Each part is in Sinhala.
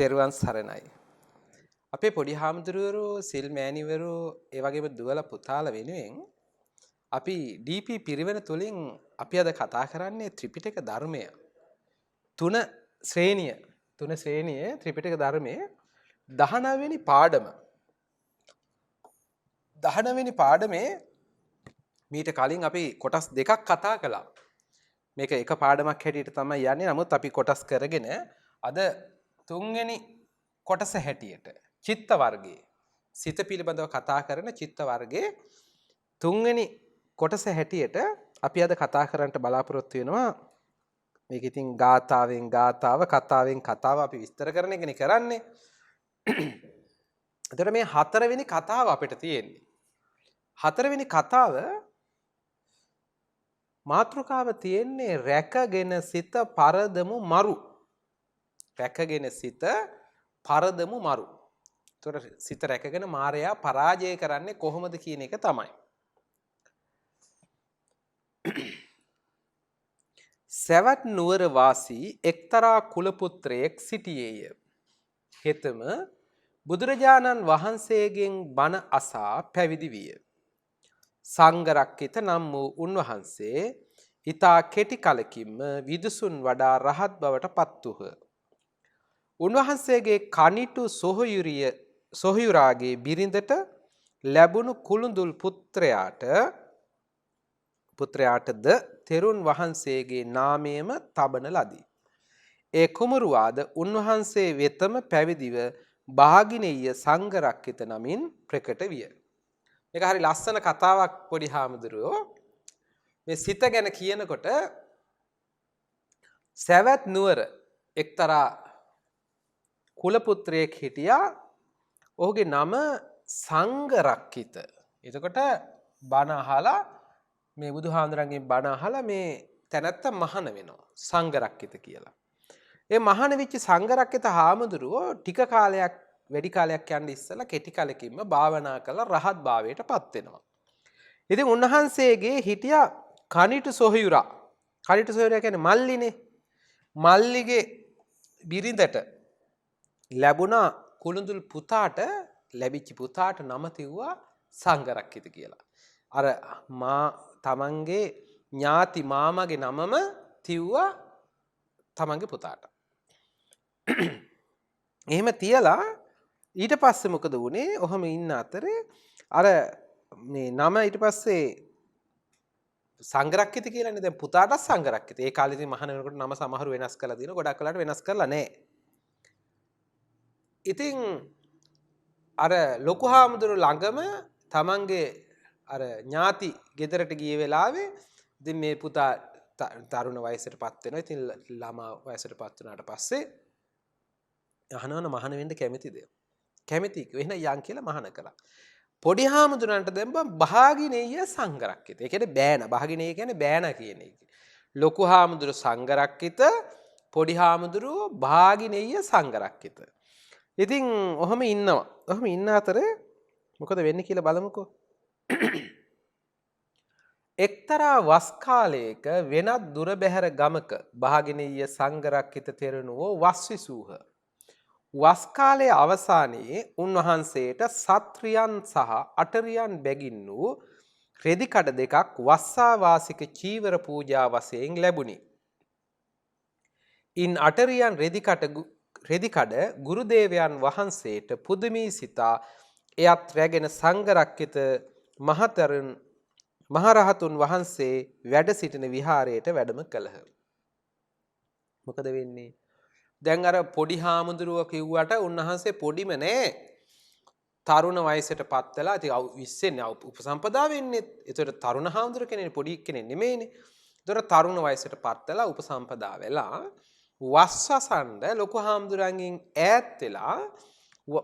තෙරුවන් සරණයි. අපේ පොඩි හාමුදුරුවෝ සිල් මෑණිවරු ඒ වගේම දුවලා පුතාලා වෙනුවෙන් අපි DP පිරිවෙන තුලින් අපි අද කතා කරන්නේ ත්‍රිපිටක ධර්මය. තුන ශ්‍රේණියේ ත්‍රිපිටක ධර්මයේ 19 වෙනි පාඩම. 19 වෙනි පාඩමේ මීට කලින් අපි කොටස් දෙකක් කතා කළා. මේක එක පාඩමක් හැටියට තමයි යන්නේ. නමුත් අපි කොටස් කරගෙන අද තුන්වෙනි කොටස හැටියට චිත්ත වර්ගයේ සිත පිළිබඳව කතා කරන චිත්ත වර්ගයේ තුන්වෙනි කොටස හැටියට අපි අද කතා කරන්නට බලාපොරොත්තු වෙනවා. මේක ඉතින් ගාථාවෙන් ගාථාව කතාවෙන් කතාව අපි විස්තර කරන එකනේ කරන්නේ. එතකොට මේ හතරවෙනි කතාව අපිට තියෙන්නේ. හතරවෙනි කතාව මාතෘකාව තියෙන්නේ රැකගෙන සිත පරදමු මරු. රැකගෙන සිත පරදමු මරු. එතකොට සිත රැකගෙන මායя පරාජය කරන්නේ කොහොමද කියන එක තමයි. සවැත් නුවර වාසී එක්තරා කුල පුත්‍රයෙක් සිටියේය. හෙතම බුදුරජාණන් වහන්සේගෙන් බණ අසා පැවිදි විය. සංඝරක්කිත නම් වූ උන්වහන්සේ ඊතා කෙටි කලකින්ම විදුසුන් වඩා රහත් බවට පත් වූහ. උන්වහන්සේගේ කනිටු සොහයුරාගේ බිරිඳට ලැබුණු කුළුඳුල් පුත්‍රයාටද තෙරුන් වහන්සේගේ නාමයේම තබන ලදී. ඒ කුමරුවාද උන්වහන්සේ වෙතම පැවිදිව භාගිනීය සංඝරක්කිත නමින් ප්‍රකට විය. මේක හරි ලස්සන කතාවක් පොඩි හාමුදුරුවෝ. මේ සිත ගැන කියනකොට සවැත් නුවර එක්තරා කුල පුත්‍රයෙක් හිටියා. ඔහුගේ නම සංඝරක්කිත. එතකොට බණ අහලා මේ බුදුහාමුදුරන්ගෙන් බණ අහලා මේ තැනත්ත මහාන වෙනවා. සංඝරක්කිත කියලා. ඒ මහාන වෙච්ච සංඝරක්කිත හාමුදුරුවෝ ටික කාලයක් වැඩි කාලයක් යන්න ඉස්සලා කෙටි කාලෙකින්ම භාවනා කරලා රහත් භාවයට පත් වෙනවා. ඉතින් උන්වහන්සේගේ හිටියා කනිටු සොහයුරා. කනිටු සොහයුරා කියන්නේ මල්ලිනේ. මල්ලිගේ බිරිඳට ලැබුණා කුළුඳුල් පුතාට ලැබිච්ච පුතාට නම තියුවා සංඝරක්කිත කියලා. අර තමන්ගේ ඥාති මාමගේ නමම තියුවා තමන්ගේ පුතාට. එහෙම තියලා ඊට පස්සේ මොකද වුනේ? ඔහම ඉන්න අතරේ අර මේ නම ඊට පස්සේ සංඝරක්කිත කියලානේ. දැන් පුතාට සංඝරක්කිත. ඒ කාලේදී මහාන වෙනකොට නම සමහරු වෙනස් කරලා දිනවා. ගොඩක් වෙලාවට වෙනස් කරලා නැහැ. ඉතින් අර ලොකු හාමුදුරු ළඟම තමන්ගේ අර ඥාති ගෙදරට ගිය වෙලාවේ ඉතින් මේ පුතා තරුණ වයසටපත් වෙනවා. ඉතින් ළමා වයසටපත් වුණාට පස්සේ අහනවන මහාන වෙන්න කැමතිද? කැමති. එහෙනම් යන් කියලා මහාන කළා. පොඩි හාමුදුරන්ට දැම්බ භාගිනීය සංඝරක්කිත. ඒ කියන්නේ බෑන. භාගිනීය කියන්නේ බෑන කියන එක. ලොකු හාමුදුරු සංඝරක්කිත, පොඩි හාමුදුරු භාගිනීය සංඝරක්කිත. ඉතින් ඔහම ඉන්නවා. ඔහම ඉන්න අතරේ මොකද වෙන්නේ කියලා බලමුකෝ. එක්තරා වස් කාලයක වෙනත් දුර බැහැර ගමක භාගිනීය සංඝරක්කිත තෙරණුවෝ වස් විසූහ. වස් කාලයේ අවසානයේ උන්වහන්සේට සත්‍රියන් සහ අටරියන් බැගින් වූ රෙදි කඩ දෙකක් වස්සා වාසික චීවර පූජා වශයෙන් ලැබුණි. ඉන් අටරියන් රෙදි කඩ ගුරුදේවයන් වහන්සේට පුදුමී සිතා එයත් රැගෙන සංඝරක්කිත මහරහතුන් වහන්සේ වැඩ සිටින විහාරයට වැඩම කළහ. මොකද වෙන්නේ? දැන් අර පොඩි හාමුදුරුව කිව්වට උන්වහන්සේ පොඩිම නෑ. තරුණ වයසටපත් වෙලා ඉතින් 20 උපසම්පදා වෙන්නේ. ඒතකොට තරුණ හාමුදුර කෙනෙක් පොඩි කෙනෙක් නෙමෙයිනේ. ඒතකොට තරුණ වයසටපත් වෙලා උපසම්පදා වෙලා වස්සසඬ ලොකු හාමුදුරන්ගෙන් ඈත් වෙලා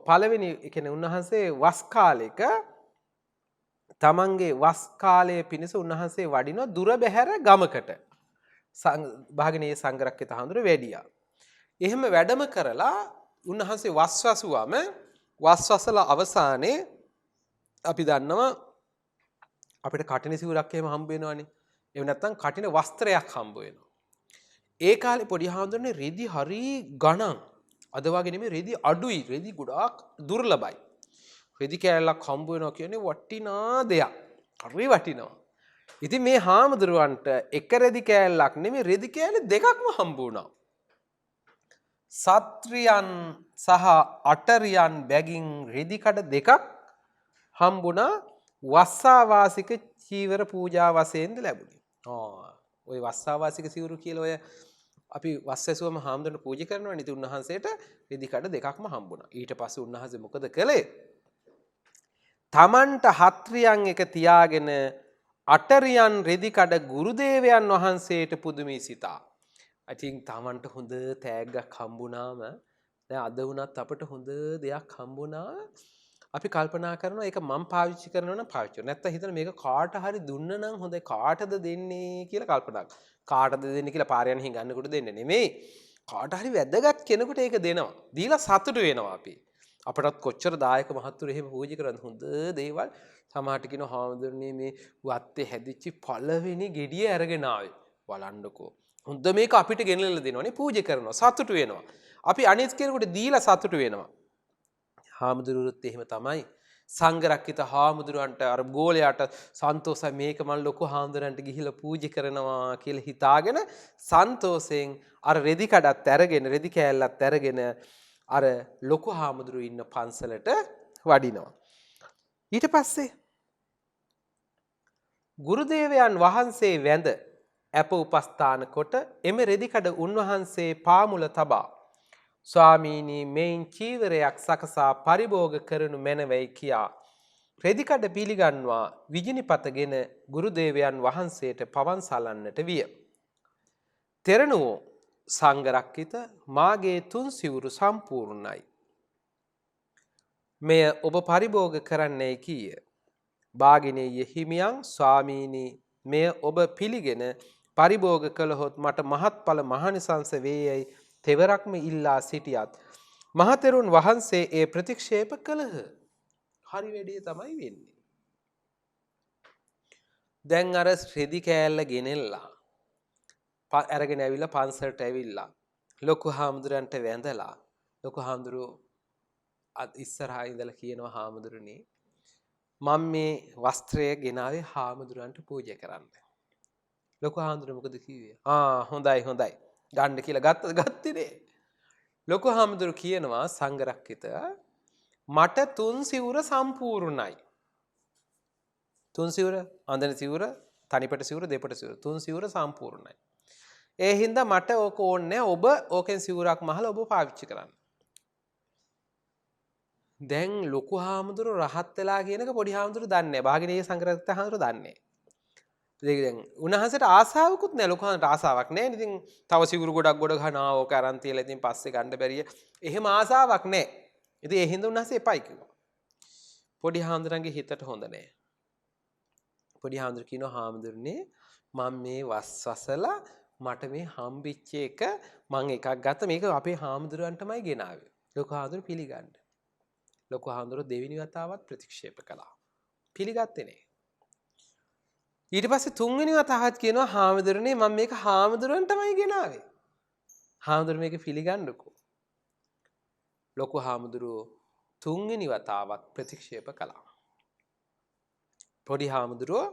පළවෙනි කියන්නේ උන්වහන්සේ වස් කාලෙක තමන්ගේ වස් කාලයේ පිණිස උන්වහන්සේ වඩින දුර බැහැර ගමකට භාගිනීය සංඝරක්කිත හාමුදුර වැඩියා. එහෙම වැඩම කරලා උන්වහන්සේ වස්වසුවම වස්වසලා අවසානයේ අපි දන්නවා අපිට කටින සිවුරක් එහෙම හම්බ වෙනවනේ. එහෙම නැත්නම් කටින වස්ත්‍රයක් හම්බ වෙනවා. ඒ කාලේ පොඩි හාමුදුරනේ රෙදි හරි ගණන් අද වගේ නෙමෙයි රෙදි අඩුයි. රෙදි ගොඩාක් දුර්ලභයි. රෙදි කෑල්ලක් හම්බ වෙනවා කියන්නේ වටිනා දෙයක්. හරි වටිනවා. ඉතින් මේ හාමුදුරුවන්ට එක රෙදි කෑල්ලක් නෙමෙයි රෙදි කෑලි දෙකක්ම හම්බ වුණා. සත්‍රියන් සහ අටරියන් බැගින් රෙදි කඩ දෙකක් හම්බුණා වස්සාවාසික චීවර පූජා වශයෙන්ද ලැබුණේ. ඔය වස්සාවාසික සිවුරු කියලා ඔය අපි වස් ඇසුවම හාමුදුරන්ට පූජා කරනවා නේ. ඉතින් උන්වහන්සේට රෙදි කඩ දෙකක්ම හම්බුණා. ඊට පස්සේ උන්වහන්සේ මොකද කළේ? තමන්ට හත්රියන් එක තියාගෙන අටරියන් රෙදි කඩ ගුරුදේවයන් වහන්සේට පුදුමී සිතා. ඉතින් තමන්ට හොඳ තෑග්ගක් හම්බුණාම දැන් අද වුණත් අපිට හොඳ දෙයක් හම්බුණා. අපි කල්පනා කරනවා ඒක මම පාවිච්චි කරනවා නම් පාවිච්චි කරනවා. නැත්නම් හිතන මේක කාට හරි දුන්න නම් හොඳයි කාටද දෙන්නේ කියලා කල්පනා කරනවා. කාටද දෙන්නේ කියලා පාරයන් හිඟන්නකොට දෙන්නේ නෙමෙයි. කාට හරි වැදගත් කෙනෙකුට ඒක දෙනවා. දීලා සතුටු වෙනවා අපි. අපටත් කොච්චර දායක මහත්තුරු එහෙම පූජා කරන හොඳ දේවල් සමහරට කියන හාමුදුරනේ මේ වත්තේ හැදිච්ච පළවෙනි ගෙඩිය අරගෙන ආවේ. බලන්නකෝ. හොඳ මේක අපිට ගෙනල්ලා දෙනවනේ පූජා කරනවා සතුටු වෙනවා. අපි අනිත් කෙනෙකුට දීලා සතුටු වෙනවා. හාමුදුරුවොත් එහෙම තමයි. සංඝරක්කිත හාමුදුරුවන්ට අර ගෝලයාට සන්තෝෂයි මේක මම ලොකු හාමුදුරන්ට ගිහිල්ලා පූජා කරනවා කියලා හිතාගෙන සන්තෝෂයෙන් අර රෙදි කඩත් අරගෙන රෙදි කෑල්ලත් අරගෙන අර ලොකු හාමුදුරුවෝ ඉන්න පන්සලට වඩිනවා. ඊට පස්සේ ගුරුදේවයන් වහන්සේ වැඳ අප උපස්ථාන කොට එම රෙදි කඩ උන්වහන්සේ පාමුල තබා ස්වාමීනි මෙයින් චීවරයක් සකසා පරිභෝග කරනු මැනවයි කියා රෙදි කඩ පිළිගන්වා විජිනිපතගෙන ගුරුදේවයන් වහන්සේට පවන් සලන්නට විය. තෙරණුවෝ සංඝරක්කිත මාගේ තුන් සිවුරු සම්පූර්ණයි. මෙය ඔබ පරිභෝග කරන්නයි කීය. භාගිනේය හිමියන් ස්වාමීනි මෙය ඔබ පිළිගෙන පරිභෝග කළහොත් මට මහත්ඵල මහානිසංස වේයයි තෙවරක්ම ඉල්ලා සිටියත් මහතෙරුන් වහන්සේ ඒ ප්‍රතික්ෂේප කළහ. හරි වැඩේ තමයි වෙන්නේ. දැන් අර රෙදි කෑල්ල ගෙනෙල්ලා අරගෙන ඇවිල්ලා පන්සලට ඇවිල්ලා ලොකු හාමුදුරන්ට වැඳලා ලොකු හාමුදුරුවෝ ඉස්සරහා ඉඳලා කියනවා හාමුදුරනේ මම මේ වස්ත්‍රය ගෙනාවේ හාමුදුරන්ට පූජා කරන්න. ලොකු හාමුදුරුවෝ මොකද කිව්වේ? හොඳයි හොඳයි. ගන්න කියලා ගත්තේ නේ. ලොකු හාමුදුරුවෝ කියනවා සංඝරක්කිත මට තුන් සිවුර සම්පූර්ණයි. තුන් සිවුර අඳන සිවුර තනිපට සිවුර දෙපට සිවුර තුන් සිවුර සම්පූර්ණයි. ඒ හින්දා මට ඕක ඕනේ ඔබ ඕකෙන් සිවුරක් මහලා ඔබ පාවිච්චි කරන්න. දැන් ලොකු හාමුදුරුවෝ රහත් වෙලා කියනක පොඩි හාමුදුරුවෝ දන්නේ නැහැ. භාගිනීය සංඝරත්න හාමුදුරුවෝ දන්නේ නැහැ. දැන් උන්වහන්සේට ආසාවකුත් නැහැ. ලොකු හාමුදුරුවන්ට ආසාවක් නැහැ. ඉතින් තව සිවුරු ගොඩක් ගොඩ ගන්නවා ඕක අරන් තියලා ඉතින් පස්සේ ගන්න බැරිය. එහෙම ආසාවක් නැහැ. ඉතින් ඒ හින්දා උන්වහන්සේ එපයි කිව්වා. පොඩි හාමුදුරන්ගේ හිතට හොඳ නැහැ. පොඩි හාමුදුරුවෝ කියනවා හාමුදුරනේ මම මේ වස්සලා මට මේ හම්බෙච්ච එක මම එකක් ගත්ත මේක අපේ හාමුදුරුවන්ටමයි ගෙනාවේ. ලොකු හාමුදුරුවෝ පිළිගන්න. ලොකු හාමුදුරුවෝ දෙවෙනි වතාවත් ප්‍රතික්ෂේප කළා. පිළිගත්තේ නෑ. ඊට පස්සේ තුන්වෙනි වතාවත් කියනවා හාමුදුරනේ මම මේක හාමුදුරුවන්ටමයි ගෙනාවේ. හාමුදුරුවෝ මේක පිළිගන්නකෝ. ලොකු හාමුදුරුවෝ තුන්වෙනි වතාවත් ප්‍රතික්ෂේප කළා. පොඩි හාමුදුරුවෝ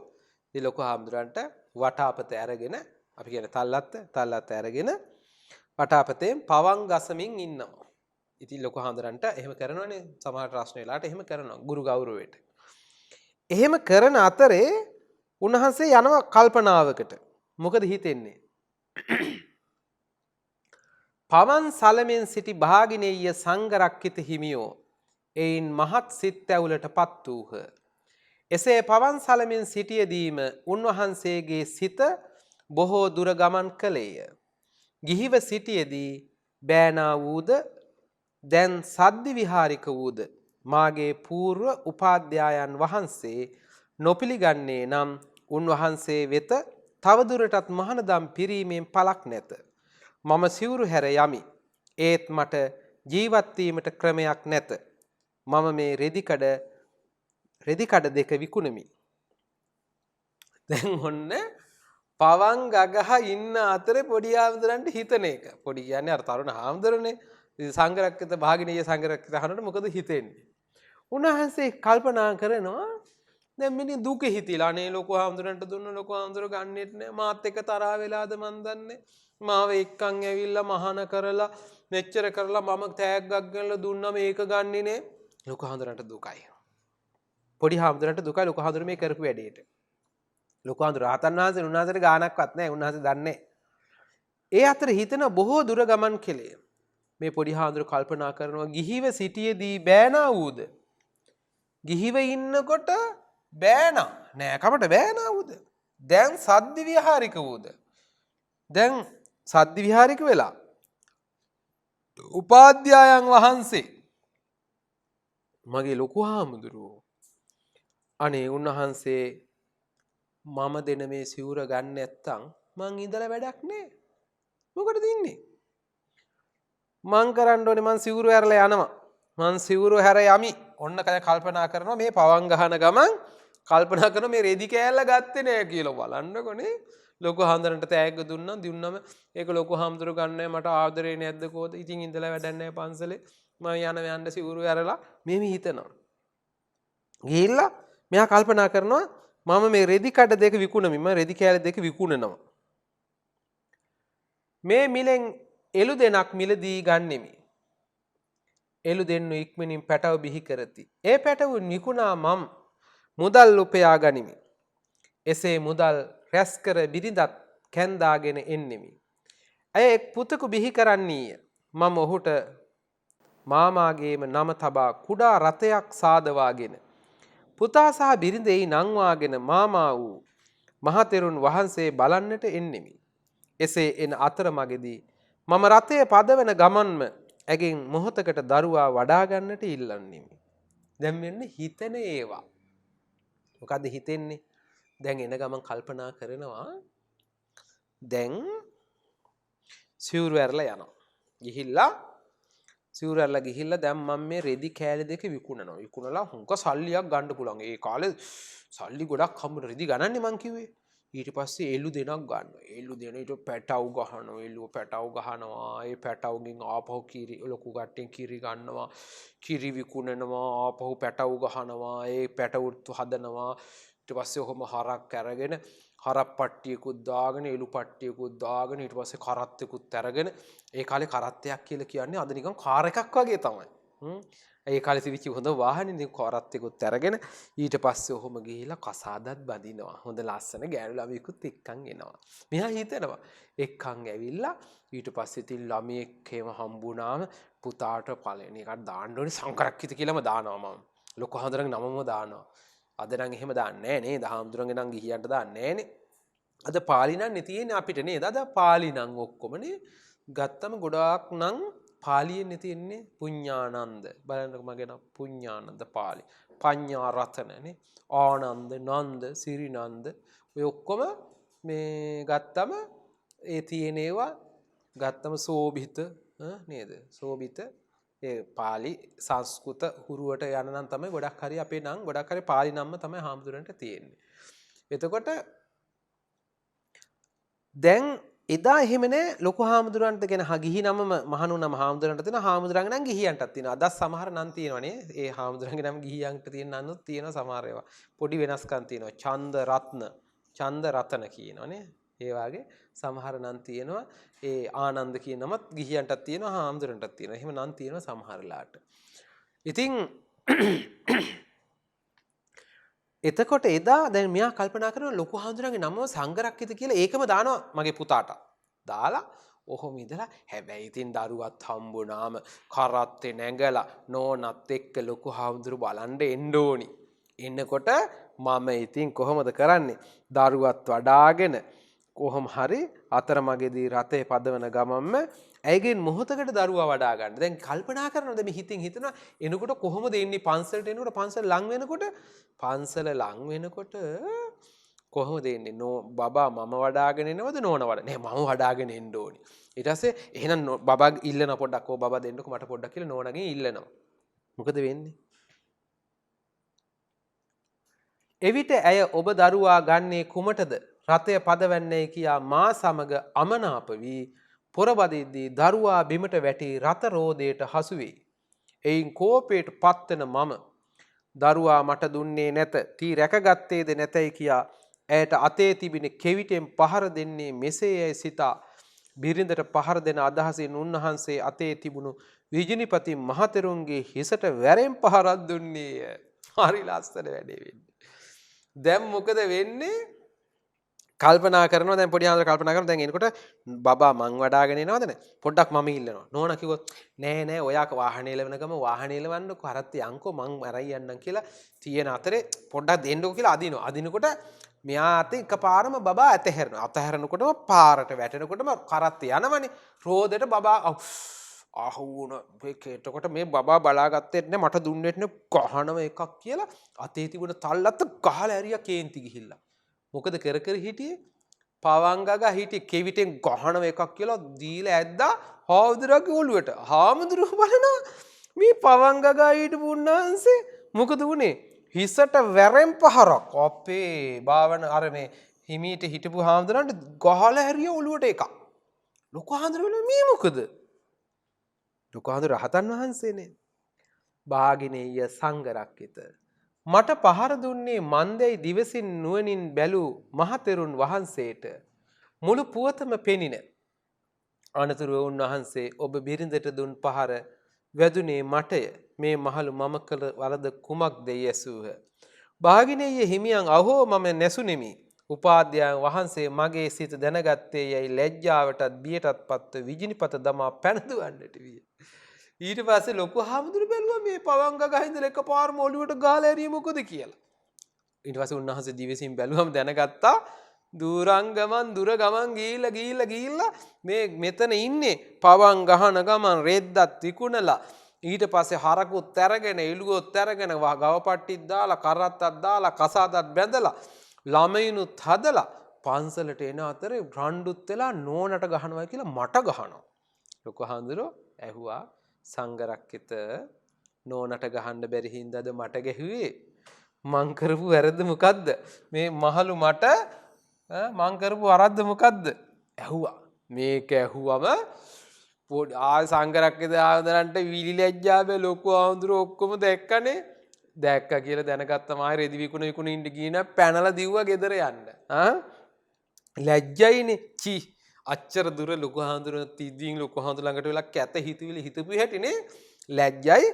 මේ ලොකු හාමුදුරන්ට වටාපත අරගෙන අපි කියන තල්ලත් අරගෙන වටාපතෙන් පවන් ගසමින් ඉන්නවා. ඉතින් ලොකු හාමුදුරන්ට එහෙම කරනවනේ සමහර රාෂ්ට්‍ර වෙලාවට එහෙම කරනවා ගුරු ගෞරවයට. එහෙම කරන අතරේ උන්වහන්සේ යනවා කල්පනාවකට. මොකද හිතෙන්නේ? පවන් සලමින් සිටි භාගිනේය සංඝරක්කිත හිමියෝ එයින් මහත් සිත් ඇවුලටපත් වූහ. එසේ පවන් සලමින් සිටියදීම උන්වහන්සේගේ සිත බොහෝ දුර ගමන් කළේය. ගිහිව සිටියේදී බෑනා වූද දැන් සද්දි විහාරික වූද මාගේ పూర్ව උපාධ්‍යායන් වහන්සේ නොපිළිගන්නේ නම් උන්වහන්සේ වෙත තවදුරටත් මහානදම් පිරීමෙන් පළක් නැත. මම සිවුරු හැර යමි. ඒත් මට ජීවත් වීමට ක්‍රමයක් නැත. මම මේ රෙදි කඩ දෙක විකුණමි. දැන් ඔන්න පවන් ගගහ ඉන්න අතරේ පොඩි හාමුදුරන්ට හිතන එක. පොඩි කියන්නේ අර තරුණ හාමුදුරනේ. සංඝරක්කිත භාගිනීය සංඝරක්කිත අහනකොට මොකද හිතෙන්නේ? උන්වහන්සේ කල්පනා කරනවා දැන් මිනිහ දුක හිතිලා අනේ ලොකු හාමුදුරන්ට දුන්න ලොකු හාමුදුර ගන්නෙත් නෑ මාත් එක්ක තරහ වෙලාද මන් දන්නේ මාව එක්කන් ඇවිල්ලා මහාන කරලා මෙච්චර කරලා මම තෑග්ගක් ගන්නලා දුන්නා මේක ගන්නේ නේ ලොකු හාමුදුරන්ට දුකයි පොඩි හාමුදුරන්ට දුකයි ලොකු හාමුදුර මේ කරපු වැඩේට ලොකු හාමුදුර රහතන් වහන්සේ උන්වහන්සේට ගානක්වත් නෑ උන්වහන්සේ දන්නේ ඒ අතර හිතන බොහෝ දුර ගමන් කෙලේ මේ පොඩි හාමුදුර කල්පනා කරනවා ගිහිව සිටියේදී බෑනා වූද ගිහිව ඉන්නකොට බෑනා නෑ කමට බෑනා වූද දැන් සද්දි විහාරික වූද දැන් සද්දි විහාරික වෙලා උපාධ්‍යායන් වහන්සේ මගේ ලොකු හාමුදුරුවෝ අනේ උන්වහන්සේ මම දෙන මේ සිවුර ගන්න නැත්තම් මං ඉඳලා වැඩක් නෑ මොකටද ඉන්නේ මං කරන්න ඕනේ මං සිවුරු හැරලා යනවා මං සිවුරු හැර යමි ඔන්න කල්පනා කරනවා මේ පවන් ගහන ගමන් කල්පනා කරනවා මේ රෙදි කෑල්ල ගත්තේ නෑ කියලා බලන්නකොනේ ලොකු හාමුදුරන්ට තෑග්ග දුන්නම ඒක ලොකු හාමුදුරු ගන්නෑ මට ආදරේ නැද්ද කොහොද ඉතින් ඉඳලා වැඩක් නෑ පන්සලේ මම යන්න සිවුරු හැරලා මෙහෙම හිතනවා ගිහිල්ලා මෙයා කල්පනා කරනවා මම මේ රෙදි කඩ දෙක විකුණමි මම රෙදි කෑල්ල දෙක විකුණනවා මේ මිලෙන් එළු දෙනක් මිලදී ගන්නෙමි එළු දෙන්නු ඉක්මනින් පැටව බිහි කරති ඒ පැටව නිකුණා මම මුදල් උපයා ගනිමි එසේ මුදල් රැස් කර බිරිඳත් කැන්දාගෙන එන්නෙමි ඇය එක් පුතෙකු බිහි කරන්නීය මම ඔහුට මාමාගේම නම තබා කුඩා රථයක් සාදවාගෙන පුතා සහ බිරිඳෙහි නංවාගෙන මාමා වූ මහතෙරුන් වහන්සේ බලන්නට එන්නෙමි එසේ එන අතරමඟදී මම රථය පදවන ගමන්ම ඇගෙන් මොහොතකට දරුවා වඩා ගන්නට ඉල්ලන්නෙමි දැන් මෙන්න හිතන ඒවා මොකද්ද හිතෙන්නේ දැන් එන ගමන් කල්පනා කරනවා දැන් සිවුරු ඇරලා යනවා ගිහිල්ලා සිවුරු ඇරලා ගිහිල්ලා දැන් මම මේ රෙදි කෑලි දෙක විකුණනවා විකුණලා හුඟ සල්ලියක් ගන්න පුළුවන් ඒ කාලේ සල්ලි ගොඩක් හම්බුන රෙදි ගණන්නේ මං කිව්වේ ඊට පස්සේ එළු දෙනක් ගන්නවා එළු දෙන ඊට පැටව ගහනවා එළුව පැටව ගහනවා ඒ පැටවගෙන් ආපහු කිරි ලොකු කට්ටියෙන් කිරි ගන්නවා කිරි විකුණනවා ආපහු පැටව ගහනවා ඒ පැටවුත් හදනවා ඊට පස්සේ ඔහොම හරක් අරගෙන හරක් පට්ටියකුත් දාගෙන එළු පට්ටියකුත් දාගෙන ඊට පස්සේ කරත්තෙකුත් අරගෙන ඒ කාලේ කරත්තයක් කියලා කියන්නේ අද නිකන් කාර් එකක් වගේ තමයි ඒ කාලේ තිබිච්ච හොඳ වාහනේ ඉතින් කරත්තෙකුත් අරගෙන ඊට පස්සේ ඔහොම ගිහිලා කසාදත් බඳිනවා හොඳ ලස්සන ගෑනු ළමයෙකුත් එක්කන් එනවා මෙහා හිතනවා එක්කන් ඇවිල්ලා ඊට පස්සේ ඉතින් ළමයෙක් එහෙම හම්බුනාම පුතාට පළවෙනි එකට දාන්න ඕනේ සංකරක්කිත කියලාම දානවා මම ලොකු හඳුරන් නමම දානවා අද නම් එහෙම දාන්නේ නැහැ නේද හාමුදුරන්ගේ නම් ගිහියන්ට දාන්නේ නැහනේ අද පාලි නම් නේ තියෙන්නේ අපිට නේද අද පාලි නම් ඔක්කොමනේ ගත්තම ගොඩාක් නම් පාලියෙන් තියෙන්නේ පුඤ්ඤානන්ද බලන්නකො මගේ නම් පුඤ්ඤානන්ද පාලි පඤ්ඤා රතනනේ ආනන්ද නන්ද සිරිනන්ද ඔය ඔක්කොම මේ ගත්තම ඒ තියෙන ඒවා ගත්තම සෝභිත නේද සෝභිත ඒ පාලි සංස්කෘත හුරුවට යන නම් තමයි ගොඩක් හරි අපේ නම් ගොඩක් හරි පාලි නම්ම තමයි හාමුදුරන්ට තියෙන්නේ එතකොට දැන් එදා එහෙම නෑ ලොකු හාමුදුරන්ට ගැන ගිහි නමම මහණුනම හාමුදුරන්ට තියෙන හාමුදුරන්ගේ නම් ගිහියන්ටත් තියෙනවා අදත් සමහර නම් තියෙනවනේ ඒ හාමුදුරන්ගේ නම් ගිහියන්ට තියෙන නම්නුත් තියෙනවා සමහර ඒවා පොඩි වෙනස්කම් තියෙනවා ඡන්ද රත්න කියනවනේ ඒ වගේ සමහර නම් තියෙනවා ඒ ආනන්ද කියන නමත් ගිහියන්ටත් තියෙනවා හාමුදුරන්ටත් තියෙනවා එහෙම නම් තියෙනවා සමහරලාට ඉතින් එතකොට එදා දැන් මෙයා කල්පනා කරනවා ලොකු හාමුදුරන්ගේ නම සංඝරක්කිත කියලා ඒකම දානවා මගේ පුතාට. දාලා ඔහොම ඉඳලා හැබැයි ඉතින් දරුවත් හම්බුනාම කරත්තේ නැගලා නෝනත් එක්ක ලොකු හාමුදුරු බලන්න එන්න ඕනි. එන්නකොට මම ඉතින් කොහොමද කරන්නේ? දරුවත් වඩාගෙන කොහොම හරි අතරමඟදී රතේ පදවන ගමන්ම ඇයිගෙන් මොහොතකට දරුවා වඩා ගන්න. දැන් කල්පනා කරනවා දැන් මේ හිතින් හිතනවා එනකොට කොහොමද එන්නේ පන්සලට එනකොට පන්සල ලඟ වෙනකොට කොහොමද එන්නේ නෝ බබා මම වඩාගෙන එනවද නෝන වඩා නෑ මම වඩාගෙන එන්න ඕනි ඊට පස්සේ එහෙනම් බබා ඉල්ලන පොඩ්ඩක් ඕ බබා දෙන්නකෝ මට පොඩ්ඩක් කියලා නෝනගෙන් ඉල්ලනවා මොකද වෙන්නේ එවිට ඇය ඔබ දරුවා ගන්නේ කුමටද රතය පදවන්නේ කියා මා සමග අමනාප වී පොරබදිද්දී දරුවා බිමට වැටි රත රෝදයට හසු වෙයි. එයින් කෝපයට පත්වන මම දරුවා මට දුන්නේ නැත. තී රැකගත්තේද නැතයි කියා ඇයට අතේ තිබෙන කෙවිතෙන් පහර දෙන්නේ මෙසේයයි සිතා බිරිඳට පහර දෙන අදහසින් උන්වහන්සේ අතේ තිබුණු විජිනිපති මහතෙරුන්ගේ හිසට වැරෙන් පහරක් දුන්නේය. හරි ලස්සන වැඩේ වෙන්නේ. දැන් මොකද වෙන්නේ? කල්පනා කරනවා දැන් පොඩි ආන්දර කල්පනා කරනවා දැන් එනකොට බබා මං වඩාගෙන එනවද පොඩ්ඩක් මම ඉල්ලනවා නෝනා කිව්වොත් නෑ නෑ ඔයාක වාහනේ එලවන ගම වාහනේ එලවන්නකො අරත් යන්කෝ මං අරයි යන්නම් කියලා තියෙන අතරේ පොඩ්ඩක් දෙන්නකෝ කියලා අදිනවා අදිනකොට මෙයා අතේ එකපාරම බබා ඇතහැරෙනවා අතහැරනකොටම පාරට වැටෙනකොටම කරත් යනවනේ රෝදෙට බබා අහුවුණ එතකොට මේ බබා බලාගත්තේ නැහැ මට දුන්නෙත් නේ ගහනම එකක් කියලා අතේ තිබුණ තල්ලත් ගහලා ඇරියා කේන්ති ගිහිල්ලා මොකද කර කර හිටියේ පවංගගා හිටියේ කෙවිතෙන් ගහනම එකක් කියලා දීලා ඇද්දා හාමුදුරුවෝගේ ඔළුවට හාමුදුරුවෝ බලනවා මේ පවංගගා හිටපු උන්නාන්සේ මොකද වුනේ හිසට වැරෙන් පහරක් අපේ භාවන අර මේ හිමීට හිටපු හාමුදුරන්ට ගහලා හැරියා ඔළුවට එකක් ලොකු හාමුදුරුවෝ මේ මොකද ලොකු හාමුදුරුවෝ රහතන් වහන්සේනේ භාගිනේය සංඝරක්කිත මට පහර දුන්නේ මන්දයි දිවසින් නුවණින් බැලූ මහතෙරුන් වහන්සේට මුළු පුවතම පෙනින අනතුරුව උන්වහන්සේ ඔබ බිරිඳට දුන් පහර වැදුනේ මටය මේ මහලු මම කළ වරද කුමක්ද යැසූහ භාගිනේය හිමියන් අහෝ මම නැසුනේමි උපාධ්‍යයන් වහන්සේ මගේ සිත දැනගත්තේ යයි ලැජ්ජාවටත් බියටත් පත්ව විජිනිපත දමා පැනදුවන්නට විය ඊට පස්සේ ලොකු හාමුදුරු බැලුවා මේ පවංග ගහින්දල එකපාරම ඔළුවට ගහලා ඇරියේ මොකද කියලා. ඊට පස්සේ උන්වහන්සේ දිවසින් බැලුවම දැනගත්තා දුරංගමන් දුර ගමන් ගිහිල්ලා මේ මෙතන ඉන්නේ පවන් ගහන ගමන් රෙද්දත් විකුණලා ඊට පස්සේ හරකුත් අරගෙන එළුවොත් අරගෙන ගවපට්ටිත් දාලා කරත්තක් දාලා කසාදත් බැඳලා ළමයිනුත් හදලා පන්සලට එන අතරේ රණ්ඩුත් වෙලා නෝනට ගහනවා කියලා මට ගහනවා. ලොකු හාමුදුරුවෝ ඇහුවා සංඝරක්කිත නෝනට ගහන්න බැරි හින්දාද මට ගැහුවේ මං කරපු වැරද්ද මොකද්ද මේ මහලු මට මං කරපු වරද්ද මොකද්ද ඇහුවා මේක ඇහුවම ආ සංඝරක්කිත ආන්දරන්ට විලි ලැජ්ජා බෑ ලොකු ආන්දරෝ ඔක්කොම දැක්කනේ දැක්ක කියලා දැනගත්තම ආයෙ රෙදි විකුණ ඉන්න ගිහින පැනලා දිව්වා ගෙදර යන්න ලැජ්ජයිනේ චි අච්චර දුර ලොකු හාමුදුරුවෝ තිද්දීන් ලොකු හාමුදුරුවෝ ළඟට වෙලා කැත හිතවිලි හිතපු හැටිනේ ලැජ්ජයි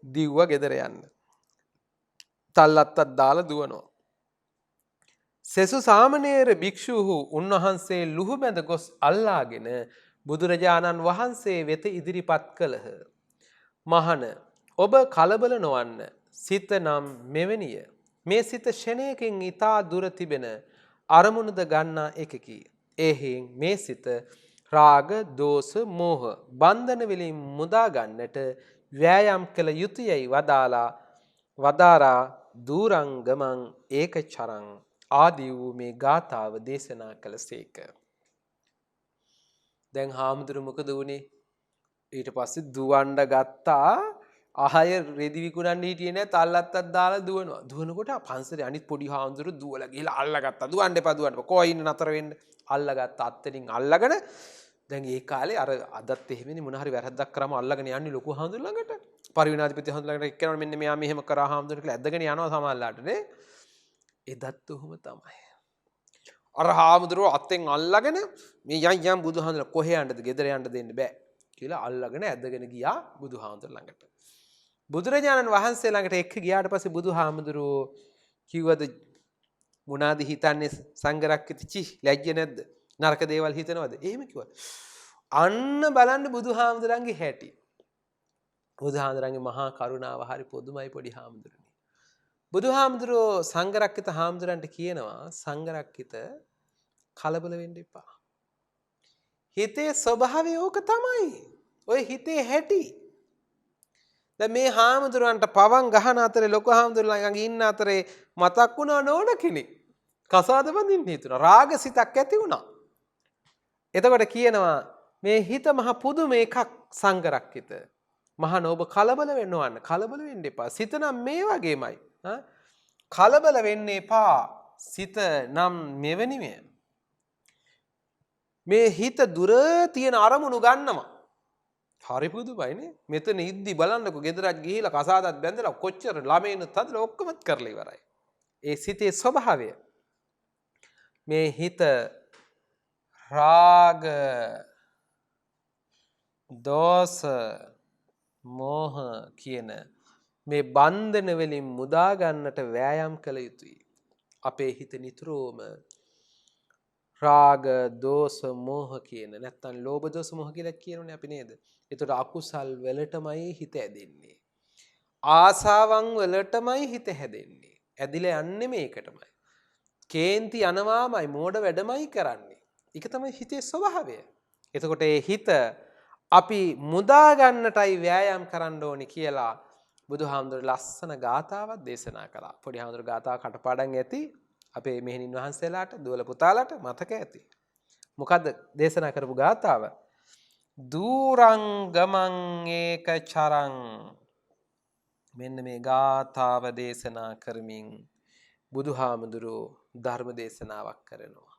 දිව්වා ගෙදර යන්න. තල්ලත්තක් දාලා දුවනවා. සෙසු සාමණේර භික්ෂූහු උන්වහන්සේ ලුහු බැඳ ගොස් අල්ලාගෙන බුදුරජාණන් වහන්සේ වෙත ඉදිරිපත් කළහ. මහණ ඔබ කලබල නොවන්න. සිත නම් මෙවැනිය. මේ සිත ෂණයකින් ඊතා දුර තිබෙන අරමුණද ගන්නා එකකි. එහෙන් මේ සිත රාග, දෝෂ, මෝහ බන්ධන වලින් මුදා ගන්නට වෑයම් කළ යුතුයයි වදාරා දුරංගමං ඒකචරං ආදී වූ මේ ගාථාව දේශනා කළසේක. දැන් හාමුදුරු මොකද වුනේ? ඊට පස්සේ දුවන්න ගත්තා. ආය රෙදි විකුණන්න හිටියේ නෑ තල්ලත්තක් දාලා දුවනවා. දුවනකොට පන්සලේ අනිත් පොඩි හාමුදුරු දුවලා ගිහලා අල්ලගත්තා. දුවන්න එපා. කොයි ඉන්න නතර වෙන්න. අල්ලගත්ත අත්තෙන් අල්ලගෙන දැන් ඒ කාලේ අර අදත් එහෙමනේ මොන හරි වැරද්දක් කරාම අල්ලගෙන යන්නේ ලොකු හාමුදුරු ළඟට. පරිවිනාධිපති හාමුදුරු ළඟට එක්කෙනා මෙන්න මෙයා මෙහෙම කරා හාමුදුරු කියලා ඇදගෙන යනවා සමහරලාට නේ. එදත් උහුම තමයි. අර හාමුදුරුවෝ අත්ෙන් අල්ලගෙන මේ යම් බුදුහාමුදුරු කොහේ යන්නද ගෙදර යන්න දෙන්න බෑ කියලා අල්ලගෙන ඇදගෙන ගියා බුදුහාමුදුරු ළඟට. බුදුරජාණන් වහන්සේ ළඟට එක්ක ගියාට පස්සේ බුදුහාමුදුරුවෝ කිව්වද මොනවාද හිතන්නේ සංඝරක්කිත චි ලැජ්ජ නැද්ද නරක දේවල් හිතනවද එහෙම කිව්වා. අන්න බලන්න බුදුහාමුදුරන්ගේ හැටි. බුදුහාමුදුරන්ගේ මහා කරුණාව හරි පොදුමයි පොඩි හාමුදුරනේ. බුදුහාමුදුරෝ සංඝරක්කිත හාමුදුරන්ට කියනවා සංඝරක්කිත කලබල වෙන්න එපා. හිතේ ස්වභාවය ඕක තමයි. ඔය හිතේ හැටි. දැන් මේ හාමුදුරන්ට පවන් ගහන අතරේ ලොකු හාමුදුරුවෝ ළඟ ඉන්න අතරේ මතක් වුණා නෝන කෙනෙක්. කසාද බඳින්න හිතුණා. රාගසිතක් ඇති වුණා. එතකොට කියනවා මේ හිත මහ පුදුම එකක් සංඝරක්කිත. මහණ ඔබ කලබල වෙන්නවන්න. කලබල වෙන්න එපා. සිත නම් මේ වගේමයි. කලබල වෙන්න එපා. සිත නම් මෙවැනිමය. මේ හිත දුර තියෙන අරමුණු ගන්නවා. හරි පුදුමයිනේ. මෙතන ඉද්දි බලන්නකෝ ගෙදරක් ගිහිලා කසාදත් බැඳලා කොච්චර ළමයිනුත් හදලා ඔක්කොමත් කරලා ඉවරයි. ඒ සිතේ ස්වභාවය. මේ හිත රාග දෝස මෝහ කියන මේ බන්ධන වලින් මුදා ගන්නට වෑයම් කළ යුතුයි. අපේ හිත නිතරම රාග දෝස මෝහ කියන නැත්තම් ලෝභ දෝස මෝහ කියලා කියනෝනේ අපි නේද? ඒතර අකුසල් වලටමයි හිත ඇදෙන්නේ. ආසාවන් වලටමයි හිත හැදෙන්නේ. ඇදිලා යන්නේ මේකටමයි. කේන්ති යනවාමයි මෝඩ වැඩමයි කරන්නේ. ඒක තමයි හිතේ ස්වභාවය. එතකොට ඒ හිත අපි මුදා ගන්නටයි වෑයම් කරන්න ඕනි කියලා බුදුහාමුදුර ලස්සන ගාථාවක් දේශනා කළා. පොඩි හාමුදුර ගාථාව කටපාඩම් ඇති. අපේ මෙහෙණින් වහන්සේලාට දුවල පුතාලාට මතක ඇති. මොකද්ද දේශනා කරපු ගාථාව? දූරං ගමං ඒක චරං. මෙන්න මේ ගාථාව දේශනා කරමින් බුදුහාමුදුරෝ ධර්ම දේශනාවක් කරනවා.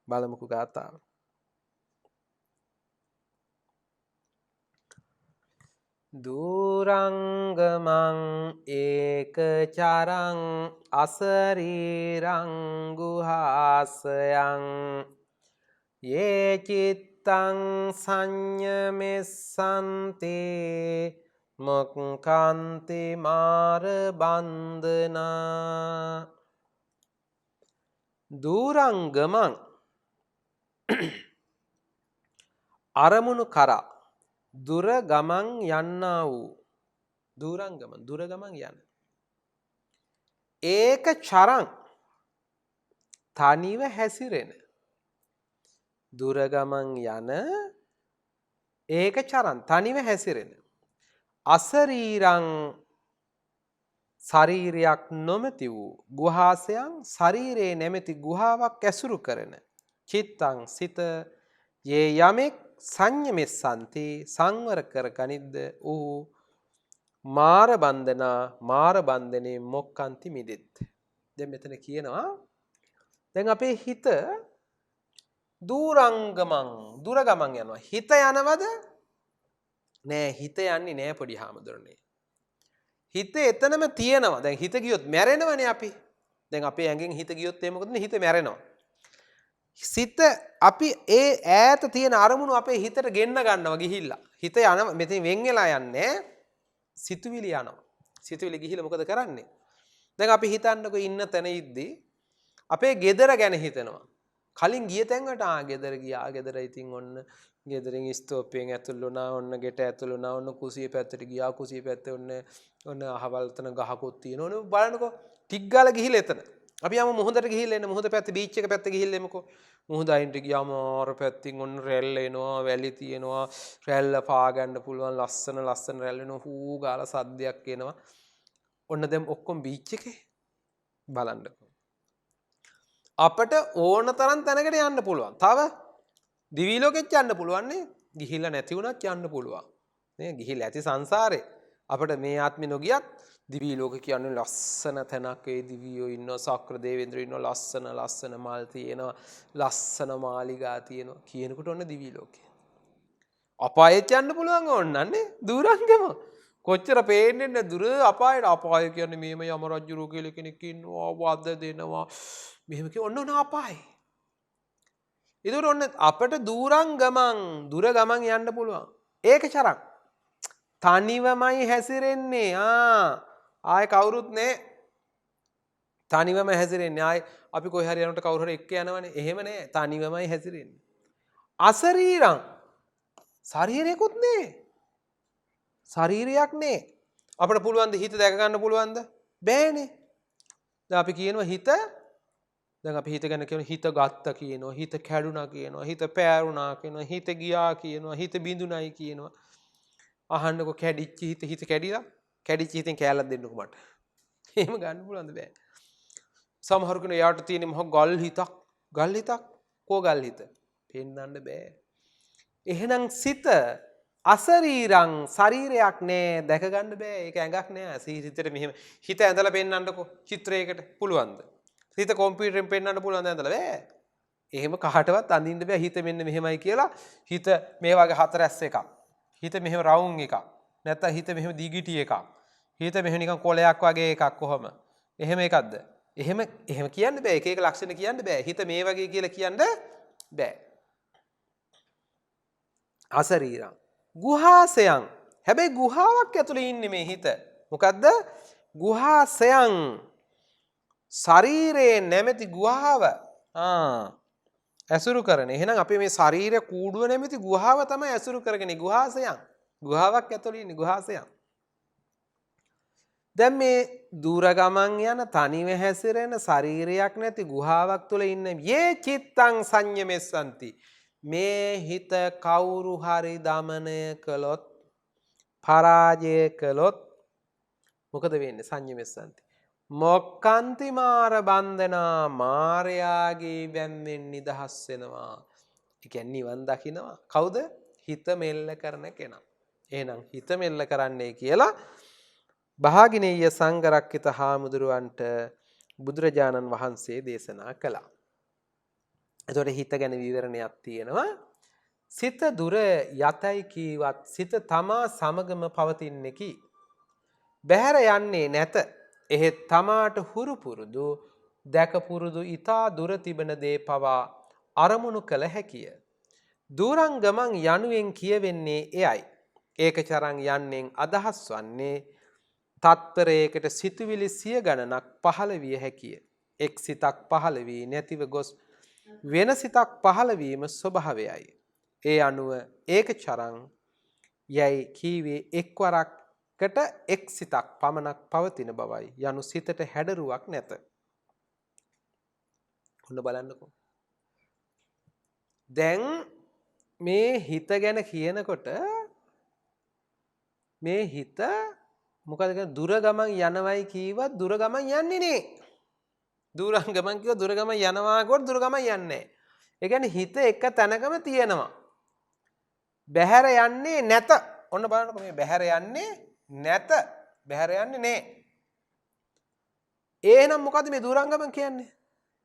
බලමුකෝ ගාථාව. දූරංගමං ඒක චරං අසරීරං ගුහාසයං යේ චිත්තං සංයමෙස්සන්තේ මොක්ඛන්ති මාර බන්ධනා. දූරංගමං අරමුණු කරා දුර ගමන් යන්නා වූ දූරංගමං දුර ගමන් යන ඒක චරං තනිව හැසිරෙන දුර ගමන් යන ඒක චරං තනිව හැසිරෙන අසරීරං ශරීරයක් නොමැති වූ ගුහාසයන් ශරීරයේ නැමැති ගුහාවක් ඇසුරු කරන චිත්තං සිත යේ යමෙක් සංයමෙස්සන්ති සංවර කර ගනිද්ද ඌ මාර බන්ධනා මාර බන්ධනේ මොක්ඛන්ති මිදෙත්. දැන් මෙතන කියනවා දැන් අපේ හිත දූරංගමං දුර ගමන් යනවා. හිත යනවද? නෑ හිත යන්නේ නෑ පොඩි හාමුදුරනේ. හිත එතනම තියෙනවා. දැන් හිත ගියොත් මැරෙනවනේ අපි. දැන් අපේ ඇඟෙන් හිත ගියොත් එහෙම මොකද? හිත මැරෙනවා. සිත අපි ඒ ඈත තියෙන අරමුණු අපේ හිතට ගෙන්න ගන්නවා ගිහිල්ලා. හිත යන මෙතන වෙන් වෙලා යන්නේ සිතුවිලි යනවා. සිතුවිලි ගිහිල්ලා මොකද කරන්නේ? දැන් අපි හිතන්නකෝ ඉන්න තැන ඉද්දි අපේ ගෙදර ගැන හිතනවා. කලින් ගිය තැන්කට ගෙදර ගියා. ගෙදර ඉතින් ඔන්න ගෙදරින් ස්තෝපයෙන් ඇතුල් වුණා. ඔන්න ගෙට ඇතුල් වුණා. ඔන්න කුසිය පැත්තට ගියා. කුසිය පැත්තේ ඔන්න අහවල් තන ගහකොත් තියෙනවා. ඔන්න බලන්නකෝ ටික් ගාලා ගිහිල්ලා එතන. අපි යමු මුහුදට ගිහිල්ලා එන්න. මුහුද පැත්තේ බීච් එක පැත්තේ ගිහිල්ලා එමුකෝ. මුහුද අයින්ට ගියාම අර පැත්තින් ඔන්න රැල්ල එනවා, වැලි තියෙනවා. රැල්ල පා ගන්න පුළුවන් ලස්සන රැල්ල එනවා. හූ ගාලා සද්දයක් එනවා. ඔන්න දැන් ඔක්කොම බීච් එකේ බලන්නකෝ. අපට ඕන තරම් තැනකට යන්න පුළුවන්. තව දිවි ලෝකෙත් යන්න පුළුවන් නේ. ගිහිල්ලා නැති වුණත් යන්න පුළුවන්. නේ ගිහිල්ලා ඇති සංසාරේ. අපිට මේ ආත්මෙ නොගියත් දිවි ලෝක කියන්නේ ලස්සන තැනක්. ඒ දිවියෝ ඉන්නවා, සක්‍ර දේවේන්ද්‍රයෝ ඉන්නවා, ලස්සන මල් තියෙනවා, ලස්සන මාලිගා තියෙනවා. කියනකොට ඔන්න දිවි ලෝකේ. අපායෙත් යන්න පුළුවන් ඕන්නන්නේ දුරංගම. කොච්චර පේන්නේ නැද්ද දුර අපායට. අපාය කියන්නේ මේම යම රජුරෝ කියලා කෙනෙක් ඉන්නවා, වද දෙනවා. මෙහෙම කිය ඔන්න අපාය. ඒතකොට ඔන්න අපට දුරංගමං දුර ගමන් යන්න පුළුවන්. ඒක චරක්. තනිවමයි හැසිරෙන්නේ. ආය කවුරුත් නෑ. තනිවම හැසිරෙන්නේ. ආය අපි කොහේ හරි යනකොට කවුරු හරි එක්ක යනවනේ. එහෙම නෑ. තනිවමයි හැසිරෙන්නේ. අසරීරං ශරීරයකුත් නෑ. ශරීරයක් නෑ. අපිට පුළුවන් ද හිත දැක ගන්න පුළුවන්ද? බෑනේ. දැන් අපි කියනවා හිත දැන් අපි හිත ගැන කියනවා හිත ගත්ත කියනවා, හිත කැඩුනා කියනවා, හිත පෑරුණා කියනවා, හිත ගියා කියනවා, හිත බිඳුනයි කියනවා. අහන්නකො කැඩිච්ච හිත කැඩිලා කැඩිච්ච හිතෙන් කෑල්ලක් දෙන්නකො මට. එහෙම ගන්න පුළුවන්ද? බෑ. සමහර කෙනෙක් යාට තියෙන මහ ගල් හිතක්. ගල් හිතක් කෝ ගල් හිත? පෙන්වන්න බෑ. එහෙනම් සිත අසරීරං ශරීරයක් නෑ, දැක ගන්න බෑ. ඒක ඇඟක් නෑ. හිතට මෙහෙම හිත ඇඳලා පෙන්වන්නකො චිත්‍රයකට පුළුවන්ද? හිත කම්පියුටරෙන් පෙන්වන්න පුළුවන්ද ඇඳලා? බෑ. එහෙම කාටවත් අඳින්න බෑ හිත මෙන්න මෙහෙමයි කියලා. හිත මේ වගේ හතරැස් එකක්. හිත මෙහෙම රවුම් එකක්. නැත්නම් හිත මෙහෙම දිගිටි එකක්. හිත මෙහෙම නිකන් කොලයක් වගේ එකක් කොහොම. එහෙම එකක්ද? එහෙම කියන්න බෑ. එක එක ලක්ෂණ කියන්න බෑ. හිත මේ වගේ කියලා කියන්න බෑ. අසරීරං ගුහාසයන්. හැබැයි ගුහාවක් ඇතුලේ ඉන්නේ මේ හිත. මොකද්ද? ගුහාසයන්. ශරීරයේ නැමැති ගුහාව ඇසුරු කරන. එහෙනම් අපි මේ ශරීර කූඩුව නැමැති ගුහාව තමයි ඇසුරු කරගෙන ගුහාසයන්. ගුහාවක් ඇතුලේ ඉන්නේ ගුහාසයන්. දැන් මේ දුර ගමන් යන තනිව හැසිරෙන ශරීරයක් නැති ගුහාවක් තුල ඉන්න යේ චිත්තං සංයමෙස්සන්ති. මේ හිත කවුරු හරි দমনය කළොත් පරාජය කළොත් මොකද වෙන්නේ? සංයමෙස්සන්ති. මොක්කන්ති මාර බන්ධනා මාරයාගේ බැම්මෙන් නිදහස් වෙනවා. ඒ කියන්නේ නිවන් දකින්නවා. කවුද? හිත මෙල්ල කරන කෙනා. එහෙනම් හිත මෙල්ල කරන්නේ කියලා භාගිනේය සංඝරක්කිත හාමුදුරුවන්ට බුදුරජාණන් වහන්සේ දේශනා කළා. එතකොට හිත ගැන විවරණයක් තියෙනවා. සිත දුර යතයි කීවත් සිත තමා සමගම පවතින්නේකි. බහැර යන්නේ නැත. එහෙත් තමාට හුරු පුරුදු දැක පුරුදු ඊතා දුර තිබෙන දේ පවා අරමුණු කළ හැකිය. දුරං ගමන් යනුවෙන් කියවෙන්නේ එයයි. ඒකචරං යන්නෙන් අදහස් වන්නේ තත්පරයකට සිතුවිලි සිය ගණනක් පහළ විය හැකිය. එක් සිතක් පහළ වී නැතිව ගොස් වෙන සිතක් පහළ වීම ස්වභාවයයි. ඒ අනුව ඒකචරං යයි කීවේ එක්වරකට එක් සිතක් පමණක් පවතින බවයි. යනු සිතට හැඩරුවක් නැත. ඔන්න බලන්නකෝ. දැන් මේ හිත ගැන කියනකොට මේ හිත මොකද කියන්නේ දුර ගමන් යනවයි කීවත් දුර ගමන් යන්නේ නේ. දුරන් ගමන් කිව්ව දුර ගමන් යනවා කොට දුර ගමන් යන්නේ නැහැ. ඒ කියන්නේ හිත එක තැනකම තියෙනවා. බහැර යන්නේ නැත. ඔන්න බලන්නකො මේ බහැර යන්නේ නැත. බහැර යන්නේ නැහැ. එහෙනම් මොකද්ද මේ දුරන් ගමන් කියන්නේ?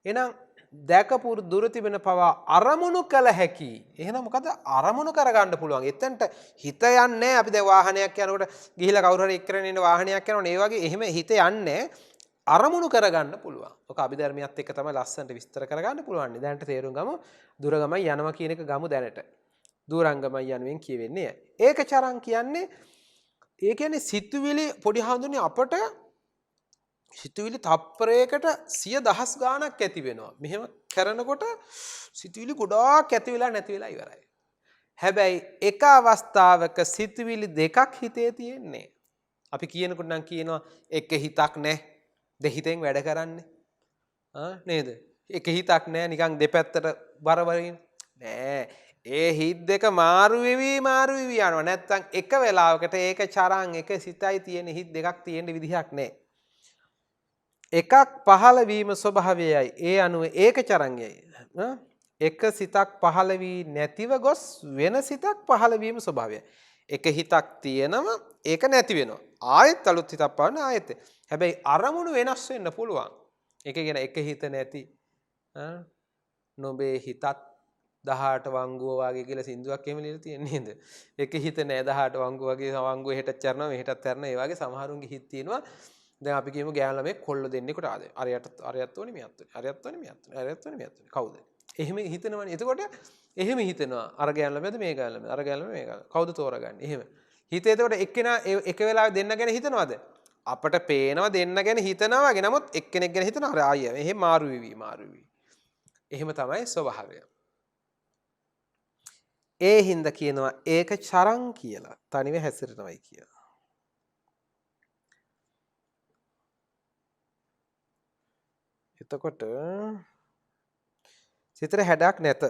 එහෙනම් දැකපු දුර තිබෙන පවා අරමුණු කළ හැකි. එහෙනම් මොකද අරමුණු කරගන්න පුළුවන්. එතනට හිත යන්නේ අපි දැන් වාහනයක් යනකොට ගිහිලා කවුරු හරි එක්කරගෙන ඉන්න වාහනයක් යනවනේ ඒ වගේ එහෙම හිත යන්නේ අරමුණු කරගන්න පුළුවන්. ඔක අභිධර්මියත් එක්ක තමයි ලස්සනට විස්තර කරගන්න පුළුවන්. දැනට තේරුම් ගමු දුර ගමන් යනවා කියන එක ගමු දැනට. දුරංගමයි යනුවෙන් කියවෙන්නේ. ඒකචරං කියන්නේ ඒ කියන්නේ සිතුවිලි පොඩි හඳුනේ අපට සිතුවිලි තප්පරයකට 100,000 ගාණක් ඇති වෙනවා. මෙහෙම කරනකොට සිතුවිලි ගොඩාක් ඇති වෙලා නැති වෙලා ඉවරයි. හැබැයි එක අවස්ථාවක සිතුවිලි දෙකක් හිතේ තියෙන්නේ. අපි කියනකොට නම් කියනවා එක හිතක් නැහැ. දෙහිතෙන් වැඩ කරන්නේ. නේද? එක හිතක් නැහැ නිකන් දෙපැත්තට බරබරින්. නෑ. ඒ හිත දෙක මාරු වෙවි යනවා. නැත්තම් එක වෙලාවකට ඒක චරං එක සිතයි තියෙන හිත දෙකක් තියෙන විදිහක් නැහැ. එකක් පහළ වීම ස්වභාවයයි. ඒ අනුව ඒක චරංයයි. එක සිතක් පහළ වී නැතිව ගොස් වෙන සිතක් පහළ වීම ස්වභාවයයි. එක හිතක් තියෙනවා ඒක නැති වෙනවා. ආයෙත් අලුත් හිතක් පහළ ආයෙත්. හැබැයි අරමුණු වෙනස් වෙන්න පුළුවන්. ඒක කියන එක හිත නැති නොබේ හිතත් 18 වංගුව වගේ කියලා සින්දුවක් එහෙම ලියලා තියෙන්නේ නේද? එක හිත නෑ 18 වංගුව වගේ වංගුව හෙටත් චරනවා මෙහෙටත් චරනවා. ඒ වගේ සමහරුන්ගේ හිත තියෙනවා. දැන් අපි කියමු ගෑනු ළමයි කොල්ල දෙන්නෙකුට ආදේ. අරයත් ඕනේ මෙයත් ඕනේ. අරයත් ඕනේ මෙයත් ඕනේ. අරයත් ඕනේ මෙයත් ඕනේ. කවුද? එහෙම හිතනවනේ. එතකොට එහෙම හිතනවා. අර ගෑනු ළමයිද මේ ගෑනු ළමයිද? අර ගෑනු ළමයි මේ ගෑනු. කවුද තෝරගන්නේ? එහෙම. හිතේ එතකොට එක්කෙනා එක වෙලාවෙ දෙන්න ගැන හිතනවද? අපට පේනවා දෙන්න ගැන හිතනවා වගේ. නමුත් එක්කෙනෙක් ගැන හිතනවා අර ආයෙ. එහෙම මාරු වෙවි. එහෙම තමයි ස්වභාවය. ඒ හින්දා කියනවා ඒක චරං කියලා. තනිව හැසිරෙනවයි කියලා. එතකොට සිතට හැඩයක් නැත.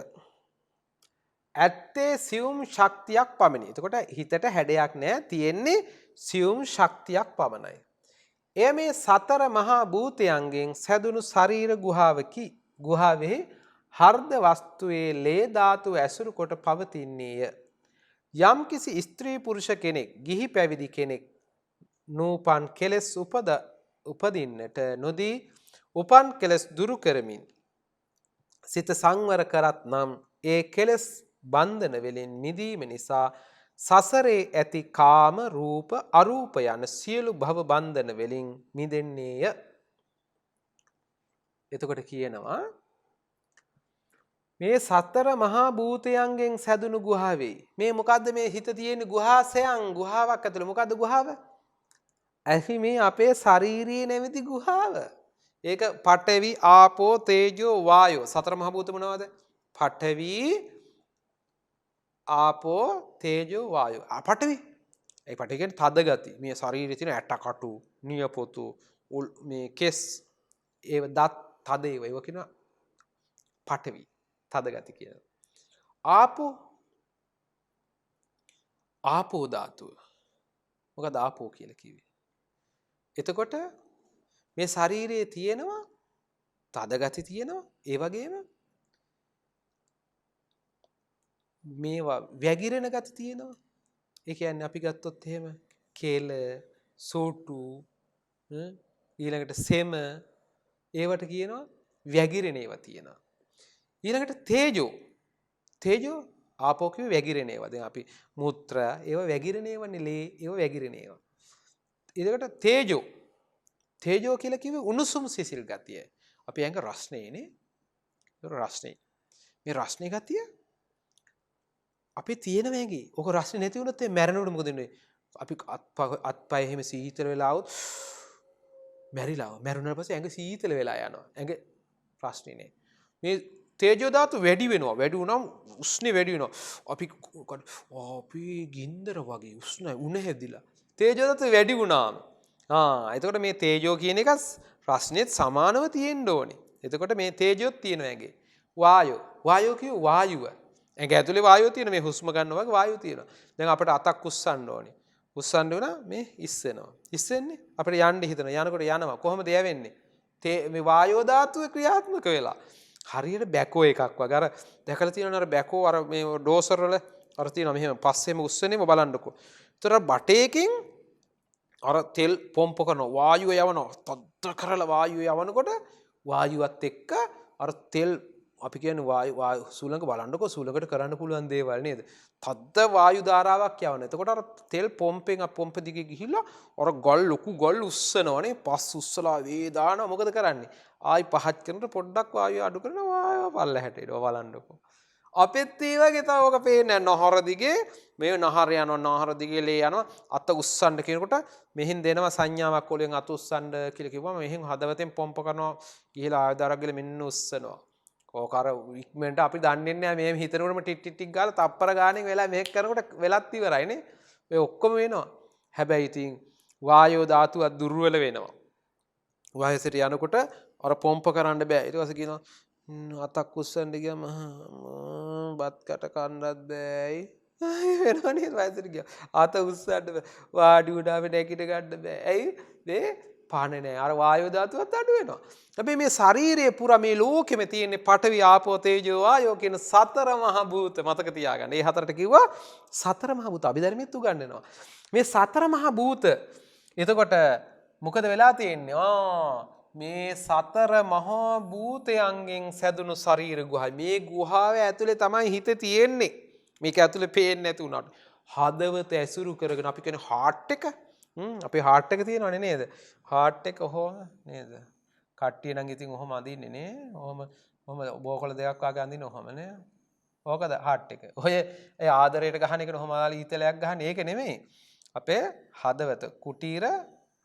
ඇත්තේ සියුම් ශක්තියක් පමණි. එතකොට හිතට හැඩයක් නැහැ. තියෙන්නේ සියුම් ශක්තියක් පමණයි. එය මේ සතර මහා භූතයන්ගෙන් සැදුණු ශරීර ගුහාවකි. ගුහාවේ හර්ධ වස්තුවේ ලේ ධාතු ඇසුරු කොට පවතින්නේය. යම්කිසි ස්ත්‍රී පුරුෂ කෙනෙක් ගිහි පැවිදි කෙනෙක් නූපන් කෙලෙස් උපදින්නට නොදී උපන් කෙලෙස් දුරු කරමින් සිත සංවර කරත් නම් ඒ කෙලස් බන්ධන වලින් මිදීම නිසා සසරේ ඇති කාම රූප අරූප යන සියලු භව බන්ධන වලින් මිදෙන්නේය. එතකොට කියනවා මේ සතර මහා භූතයන්ගෙන් සැදුණු ගුහාවේ මේ මොකද්ද මේ හිත තියෙන ගුහාසයන් ගුහාවක් ඇතුළේ මොකද්ද ගුහාව? ඇහි මේ අපේ ශාරීරියේ නැමැති ගුහාව. ඒක පඨවි ආපෝ තේජෝ වායෝ සතර මහා භූත මොනවද? පඨවි ආපෝ තේජෝ වායෝ. පඨවි. ඒ පඨවි කියන්නේ තද ගති. මේ ශරීරයේ තියෙන ඇටකටු, නියපොතු, මේ කෙස් ඒව දත් තද ඒව කියනවා පඨවි. තද ගති කියනවා. ආපෝ ධාතුව. මොකද ආපෝ කියලා කිව්වේ? එතකොට මේ ශරීරයේ තියෙනවා තද ගති තියෙනවා ඒ වගේම මේවා වැగిරෙන ගති තියෙනවා. ඒ කියන්නේ අපි ගත්තොත් එහෙම කේල, සෝටු, ඊළඟට සෙම ඒවට කියනවා වැగిරෙන ඒවා තියෙනවා. ඊළඟට තේජෝ ආපෝ කිව්වේ වැగిරෙන ඒවා. දැන් අපි මුත්‍ර ඒවා වැగిරෙන ඒවානේ ලේ ඒවා වැగిරෙන ඒවා. ඊළඟට තේජෝ කියලා කිව්වේ උණුසුම් සිසිල් ගතිය. අපි ඇඟ රස්නේනේ. ඒක රස්නේ. මේ රස්නේ ගතිය අපි තියෙන මේකේ. ඔක රස්නේ නැති වුණොත් ඒ මැරෙනකොට මොකද වෙන්නේ? අපි අත්පය එහෙම සීතල වෙලා આવුත් මැරුණාට පස්සේ ඇඟ සීතල වෙලා යනවා. ඇඟ රස්නේ නේ. මේ තේජෝ ධාතු වැඩි වෙනවා. වැඩි වුණාම උෂ්ණේ වැඩි වෙනවා. අපි ගින්දර වගේ උෂ්ණයි උණ හැදිලා. තේජෝ ධාතු වැඩි වුණාම එතකොට මේ තේජෝ කියන එක රස්නේත් සමානව තියෙන්න ඕනේ. එතකොට මේ තේජොත් තියෙනවා ඇඟේ. වායෝ කියුව වායුව. ඇඟ ඇතුලේ වායුව තියෙන මේ හුස්ම ගන්නවා වගේ වායුව තියෙනවා. දැන් අපිට අතක් උස්සන්න ඕනේ. උස්සන්න වෙනා මේ ඉස්සෙනවා. ඉස්සෙන්නේ අපිට යන්න හිතනවා. යනකොට යනවා. කොහොමද යවෙන්නේ? මේ වායෝ ධාතුව ක්‍රියාත්මක වෙලා. හරියට බැකෝ එකක් වගේ. අර දැකලා තියෙනවනේ අර බැකෝ අර මේ ඩෝසර් වල අර තියෙනවා මෙහෙම පස්සෙම උස්සන්නේම බලන්නකෝ. ඒතර බටේකින් අර තෙල් පොම්ප කරන වායුව යවනවා. තද්ද කරලා වායුව යවනකොට වායුවත් එක්ක අර තෙල් අපි කියන්නේ වායු සුළඟ බලන්නකො සුළඟට කරන්න පුළුවන් දේවල් නේද? තද්ද වායු ධාරාවක් යවන. එතකොට අර තෙල් පොම්පෙන් පොම්ප දිගේ ගිහිල්ලා අර ගල් ලොකු ගල් උස්සනවනේ. පස් උස්සලා වේ දානවා. මොකද කරන්නේ? ආයි පහත් කරනකොට පොඩ්ඩක් වායුව අඩු කරනවා. වායුව පල්ලහැට එනවා බලන්නකො. අපෙත් ඒ වගේ තව ඔක පේන්නේ නහර දිගේ මේ නහර යනවා නහර දිගේ ලේ යනවා අත උස්සන්න කියනකොට මෙහෙන් දෙනවා සංඥාවක් වලින් අත උස්සන්න කියලා කිව්වම මෙහෙන් හදවතෙන් පොම්ප කරනවා ගිහලා ආයදාරක් ගිහලා මෙන්න උස්සනවා. ඕක අර ඉක්මනට අපි දන්නේ නැහැ මේ හිතනකොටම ටික් ටික් ටික් ගාලා තප්පර ගානෙන් වෙලා මේක කරනකොට වෙලත් ඉවරයි නේ. ඔය ඔක්කොම වෙනවා. හැබැයි ඉතින් වායෝ ධාතුව දුර්වල වෙනවා. වයසට යනකොට අර පොම්ප කරන්න බෑ. ඊට පස්සේ කියනවා අතක් උස්සන්න ගියම බත් කට කන්නත් බෑයි. වෙනවා නේද වයසට ගියා. අත උස්සන්න බෑ. වාඩි වුණාම නැගිට ගන්න බෑ. ඇයි? මේ පාන්නේ නැහැ. අර වායෝ ධාතුවත් අඩු වෙනවා. හැබැයි මේ ශරීරයේ පුරා මේ ලෝකෙම තියෙන පඨවි ආපෝ තේජෝ වායෝ කියන සතර මහා භූත මතක තියාගන්න. මේ හතරට කිව්වා සතර මහා භූත අභිධර්මෙත් උගන්වනවා. මේ සතර මහා භූත එතකොට මොකද වෙලා තියෙන්නේ? මේ සතර මහා භූතයන්ගෙන් සැදුණු ශරීර ගුහාව. මේ ගුහාව ඇතුලේ තමයි හිත තියෙන්නේ. මේක ඇතුලේ පේන්නේ නැති උනාට. හදවත ඇසුරු කරගෙන අපි කියන්නේ හાર્ට් එක. අපේ හાર્ට් එක තියෙනවනේ නේද? හાર્ට් එක ඔහොම නේද? කට්ටිය නම් ඉතින් ඔහොම අඳින්නේ නේ. ඔහොම බෝකොළ දෙකක් වගේ අඳින්න ඔහොම නේ. ඕකද හાર્ට් එක. ඔය ඒ ආදරයට ගහන එකනේ ඔහොම ආලි ඊතලයක් ගහන්නේ. ඒක නෙමෙයි. අපේ හදවත කුටීර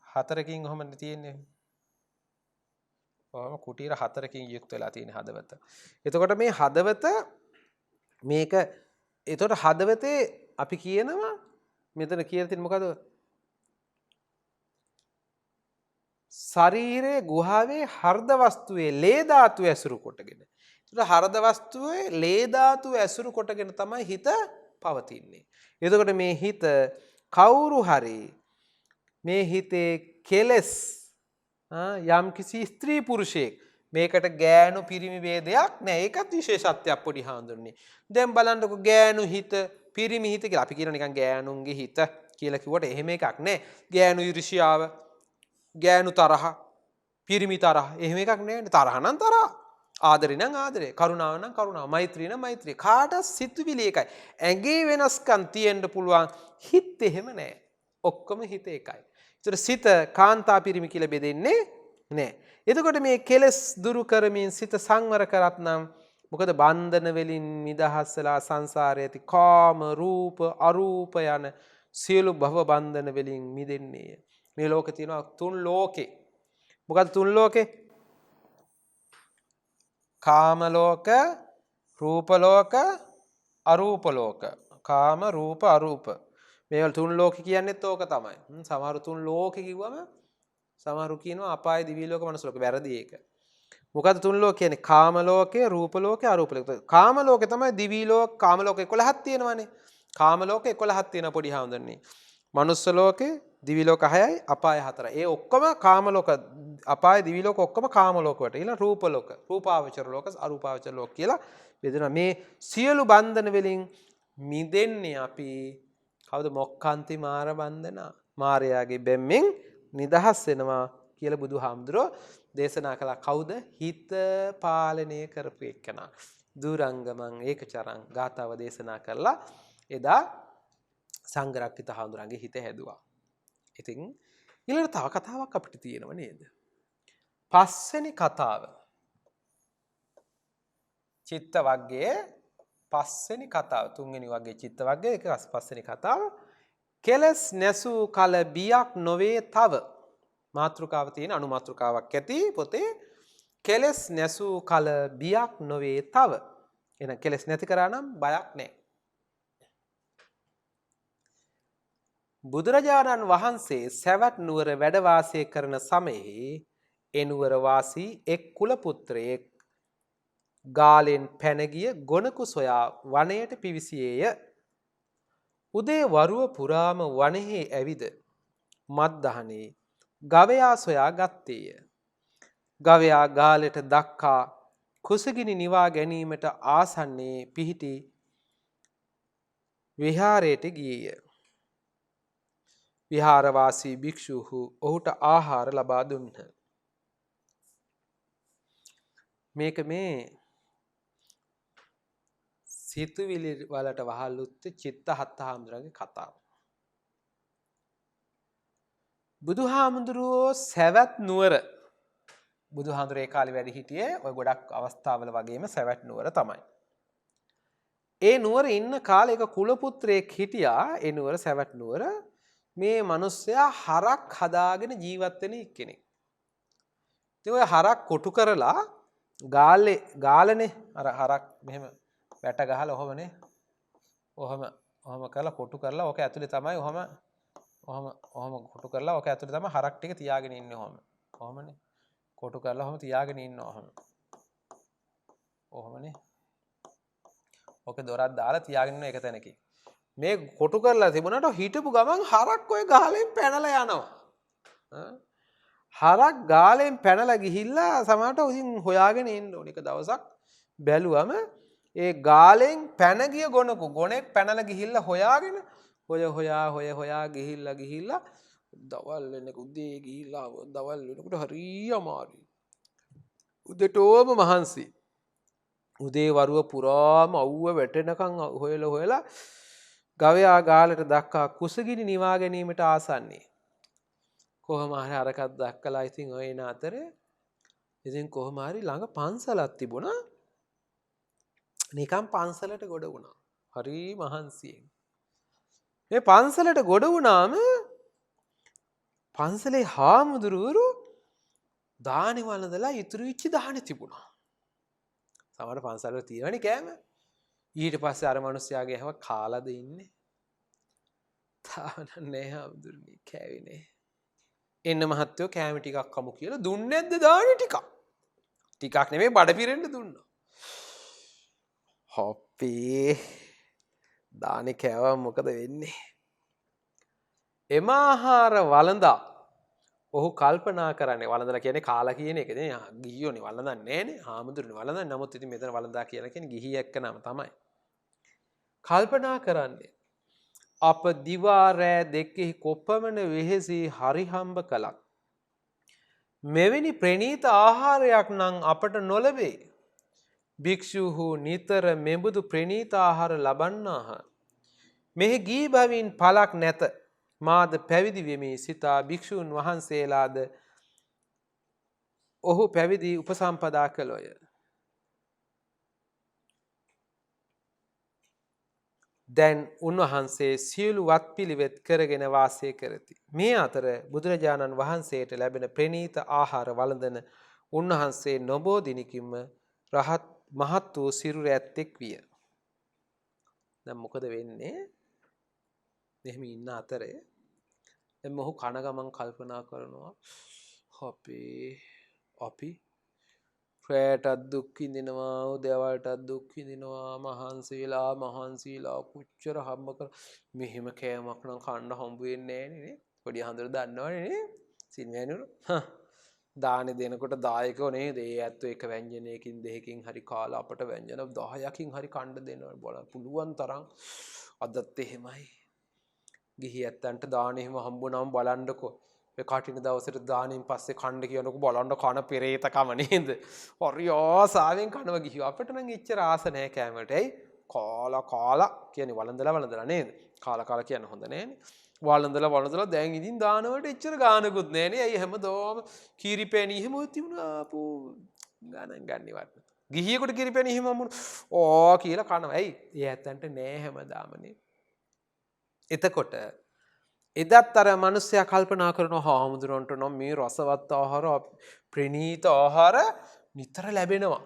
හතරකින් ඔහොම තියෙන්නේ. කුටීර හතරකින් යුක්ත වෙලා තියෙන හදවත. එතකොට මේ හදවත මේක එතකොට හදවතේ අපි කියනවා මෙතන කියලා තියෙන මොකද? ශරීරයේ ගුහාවේ හර්ධ වස්තුවේ ලේ ධාතු ඇසුරු කොටගෙන. එතකොට හර්ධ වස්තුවේ ලේ ධාතු ඇසුරු කොටගෙන තමයි හිත පවතින්නේ. එතකොට මේ හිත කවුරු හරි මේ හිතේ කෙලස් යම් කිසි ස්ත්‍රී පුරුෂයෙක් මේකට ගෑනු පිරිමි ભેදයක් නැහැ. ඒකත් විශේෂත්වයක් පොඩි හාඳුන්නේ. දැන් බලන්නකො ගෑනු හිත පිරිමි හිත කියලා අපි කියන නිකන් ගෑනුන්ගේ හිත කියලා කිව්වට එහෙම එකක් නැහැ. ගෑනු ඊර්ෂ්‍යාව, ගෑනු තරහ, පිරිමි තරහ එහෙම එකක් නැහැ. තරහ නම් තරහ. ආදරේ නම් ආදරේ, කරුණාව නම් කරුණාව, මෛත්‍රිය නම් මෛත්‍රිය. කාටත් සිතුවිලි එකයි. ඇඟේ වෙනස්කම් තියෙන්න පුළුවන්. හිත එහෙම නැහැ. ඔක්කොම හිත එකයි. ඒතර සිත කාන්තා පිරිමි කියලා බෙදෙන්නේ නැහැ. එතකොට මේ කෙලස් දුරු කරමින් සිත සංවර කරත් නම් මොකද බන්ධන වලින් නිදහස්ලා සංසාරයේ ඇති කාම රූප අරූප යන සියලු භව බන්ධන වලින් මිදෙන්නේ. මේ ලෝකේ තියෙනවා තුන් ලෝකේ. මොකද තුන් ලෝකේ? කාම ලෝක, රූප ලෝක, අරූප ලෝක. කාම රූප අරූප. මේ තුන් ලෝක කියන්නේත් ඕක තමයි. සමහර තුන් ලෝක කිව්වම සමහරු කියනවා අපාය දිවි ලෝක මනුස්ස ලෝක. වැරදි ඒක. මොකද තුන් ලෝක කියන්නේ කාම ලෝකේ, රූප ලෝකේ, අරූප ලෝකේ. කාම ලෝකේ තමයි දිවි ලෝක, කාම ලෝක 11ක් තියෙනවානේ. කාම ලෝක 11ක් තියෙන පොඩි හාමුදුරනේ. මනුස්ස ලෝකේ, දිවි ලෝක 6යි, අපාය 4යි. ඒ ඔක්කොම කාම ලෝක, අපාය දිවි ලෝක ඔක්කොම කාම ලෝක වලට. ඊළඟ රූප ලෝක, රූපාවචර ලෝක, අරූපාවචර ලෝක කියලා බෙදෙනවා. මේ සියලු බන්ධන වලින් මිදෙන්නේ අපි කවුද? මොක්ඛන්ති මාර බන්ධන. මාරයාගේ බැම්මෙන් නිදහස් වෙනවා කියලා බුදුහාමුදුරෝ දේශනා කළා. කවුද? හිත පාලනය කරපු එක්කනා. දුරංගමං ඒකචරං ගාතාව දේශනා කරලා එදා සංඝරක්කිත හාමුදුරන්ගේ හිත හැදුවා. ඉතින් ඊළඟ තව කතාවක් අපිට තියෙනව නේද? පස්වෙනි කතාව. චිත්ත වර්ගයේ පස්වෙනි කතාව. තුන්වෙනි වර්ගයේ චිත්ත වර්ගයේ එක පස්වෙනි කතාව. කෙලස් නැසූ කල බියක් නොවේ තව. මාත්‍රිකාව තියෙන අනුමාත්‍රිකාවක් ඇති පොතේ කෙලස් නැසූ කල බියක් නොවේ තව. එහෙනම් කෙලස් නැති කරා නම් බයක් නැහැ. බුදුරජාණන් වහන්සේ සවැත් නුවර වැඩ වාසය කරන සමයේ එනුවර වාසී එක් කුල පුත්‍රයෙක් ගාලෙන් පැන ගිය ගොනකු සොයා වනයට පිවිසියේය. උදේ වරුව පුරාම වනයේ ඇවිද මත්දහනේ ගවයා සොයා ගත්තේය. ගවයා ගාලෙට දක්කා කුසගිනි නිවා ගැනීමට ආසන්නයේ පිහිටි විහාරයට ගියේය. විහාරවාසී භික්ෂූහු ඔහුට ආහාර ලබා දුන්හ. මේක මේ සිතුවිලි වලට වහල් උත්තේ චිත්ත හත්හාමුදුරන්ගේ කතාව. බුදුහාමුදුරුවෝ සවැත් නුවර බුදුහාමුදුරේ කාලේ වැඩ හිටියේ ඔය ගොඩක් අවස්ථාවල වගේම සවැත් නුවර තමයි. ඒ නුවර ඉන්න කාලේ එක කුල පුත්‍රයෙක් හිටියා. ඒ නුවර සවැත් නුවර. මේ මිනිස්සයා හරක් හදාගෙන ජීවත් වෙන කෙනෙක්. ඉතින් ඔය හරක් කොටු කරලා ගාලනේ අර හරක් මෙහෙම වැට ගහලා ඔහමනේ. ඔහම කරලා කොටු කරලා ඔක ඇතුලේ තමයි ඔහම කොටු කරලා ඔක ඇතුලේ තමයි හරක් ටික තියාගෙන ඉන්නේ ඔහමනේ. කොටු කරලා ඔහම තියාගෙන ඉන්නවා ඔහමනේ. ඔක දොරක් දාලා තියාගෙන ඉන්න එක තැනකින්. මේ කොටු කරලා තිබුණාට හිටපු ගමන් හරක් ඔය ගාලෙන් පැනලා යනවා. හරක් ගාලෙන් පැනලා ගිහිල්ලා සමහරට උසින් හොයාගෙන ඉන්න ඕන. එක දවසක් බැලුවම ඒ ගාලෙන් පැන ගිය ගොනෙක් පැනලා ගිහිල්ලා හොයාගෙන හොයා ගිහිල්ලා දවල් වෙනක උදේ ගිහිල්ලා දවල් වෙනකොට හරිය අමාරුයි. උදේටම මහන්සි. උදේ වරුව පුරාම අවුව වැටෙනකන් හොයලා ගවයා ගාලට දක්කා කුසගිනි නිවා ගැනීමට ආසන්නේ. කොහොම හරි අරකක් දක්කලා ඉතින් ඔය එන අතරේ ඉතින් කොහොම හරි ළඟ පන්සලක් තිබුණා. නිකන් පන්සලට ගොඩ වුණා. හරි මහන්සියෙන්. මේ පන්සලට ගොඩ වුණාම පන්සලේ හාමුදුරුවරු දානි වළඳලා ඉතුරු වෙච්ච දානි තිබුණා. සමහර පන්සල්වල තියෙනවනේ කෑම. ඊට පස්සේ අර මිනිස්යාගේ හැම කාලාද ඉන්නේ. තාම නැහැ හාමුදුරනේ කෑවේ නෑ. එන්න මහත්තයෝ කෑම ටිකක් කමු කියලා දුන්නේ නැද්ද දානි ටිකක්? ටිකක් නෙමෙයි බඩ පිරෙන්න දුන්නා. හොප්පේ දානි කෑවම මොකද වෙන්නේ? එම ආහාර වළඳා ඔහු කල්පනා කරන්නේ වළඳලා කියන්නේ කාලා කියන එක නේ. ගිහියෝනේ වළඳන්නේ නෑනේ. හාමුදුරනේ වළඳන්නේ. නමුත් ඉතින් මෙතන වළඳා කියලා කියන්නේ ගිහිය එක්කනම තමයි. කල්පනා කරන්නේ අප දිවා රෑ දෙකෙහි කොපමණ වෙහෙසි හරිහම්බ කළක්. මෙවැනි ප්‍රණීත ආහාරයක් නම් අපට නොලැබේ. භික්ෂූහු නිතර මෙබඳු ප්‍රණීත ආහාර ලබන්නාහ. මෙහි ගී බවින් පලක් නැත. මාද පැවිදි වෙමි සිතා භික්ෂූන් වහන්සේලාද ඔහු පැවිදි උපසම්පදා කළෝය. දැන් උන්වහන්සේ සියලු වත්පිළිවෙත් කරගෙන වාසය කරති. මේ අතර බුදුරජාණන් වහන්සේට ලැබෙන ප්‍රණීත ආහාර වළඳන උන්වහන්සේ නොබෝ දිනකින්ම රහත් මහත් වූ සිරුර ඇත්තෙක් විය. දැන් මොකද වෙන්නේ? එහෙම ඉන්න අතරේ දැන් මොහු කන ගමන් කල්පනා කරනවා අපි රැටත් දුක් විඳිනවා උදේවල්ටත් දුක් විඳිනවා මහන්සිලා කුච්චර හම්බ කර මෙහෙම කෑමක් නම් කන්න හම්බ වෙන්නේ නැහැ නේ. පොඩි හඳුර දන්නවනේ නේ. සින්වැනුරු දාන දෙනකොට දායකෝ නේද? ඒ ඇත්තෝ එක ව්‍යංජනයකින් දෙකකින් හරි කාලා අපට ව්‍යංජන 10කින් හරි කන්න දෙනවා බලන්න පුළුවන් තරම්. අදත් එහෙමයි. ගිහි ඇත්තන්ට දාන එහෙම හම්බුනම බලන්නකෝ. ඒ කටින දවසට දානින් පස්සේ කන්න කියනකො බලන්න කන පෙරේතකම නේද? හරි ආසාවෙන් කනවා ගිහි. අපිට නම් එච්චර ආස නැහැ කෑමට. ඇයි? කාලා කියන්නේ වළඳලා නේද? කාලා කියන්න හොඳ නෑනේ. වළඳලා දැන් ඉතින් දානවට එච්චර ගානකුත් නෑනේ. ඇයි හැමදාම කීරිපැණි එහෙම තිබුණා අපෝ ගණන් ගන්නවත්. ගිහියෙකුට කීරිපැණි එහෙම හම්බුණා. කියලා කනවා. ඇයි? ඒ ඇත්තන්ට නෑ හැමදාමනේ. එතකොට එදත් අර මිනිස්සයා කල්පනා කරනවා හාමුදුරන්ට නම් මේ රසවත් ආහාර ප්‍රණීත ආහාර නිතර ලැබෙනවා.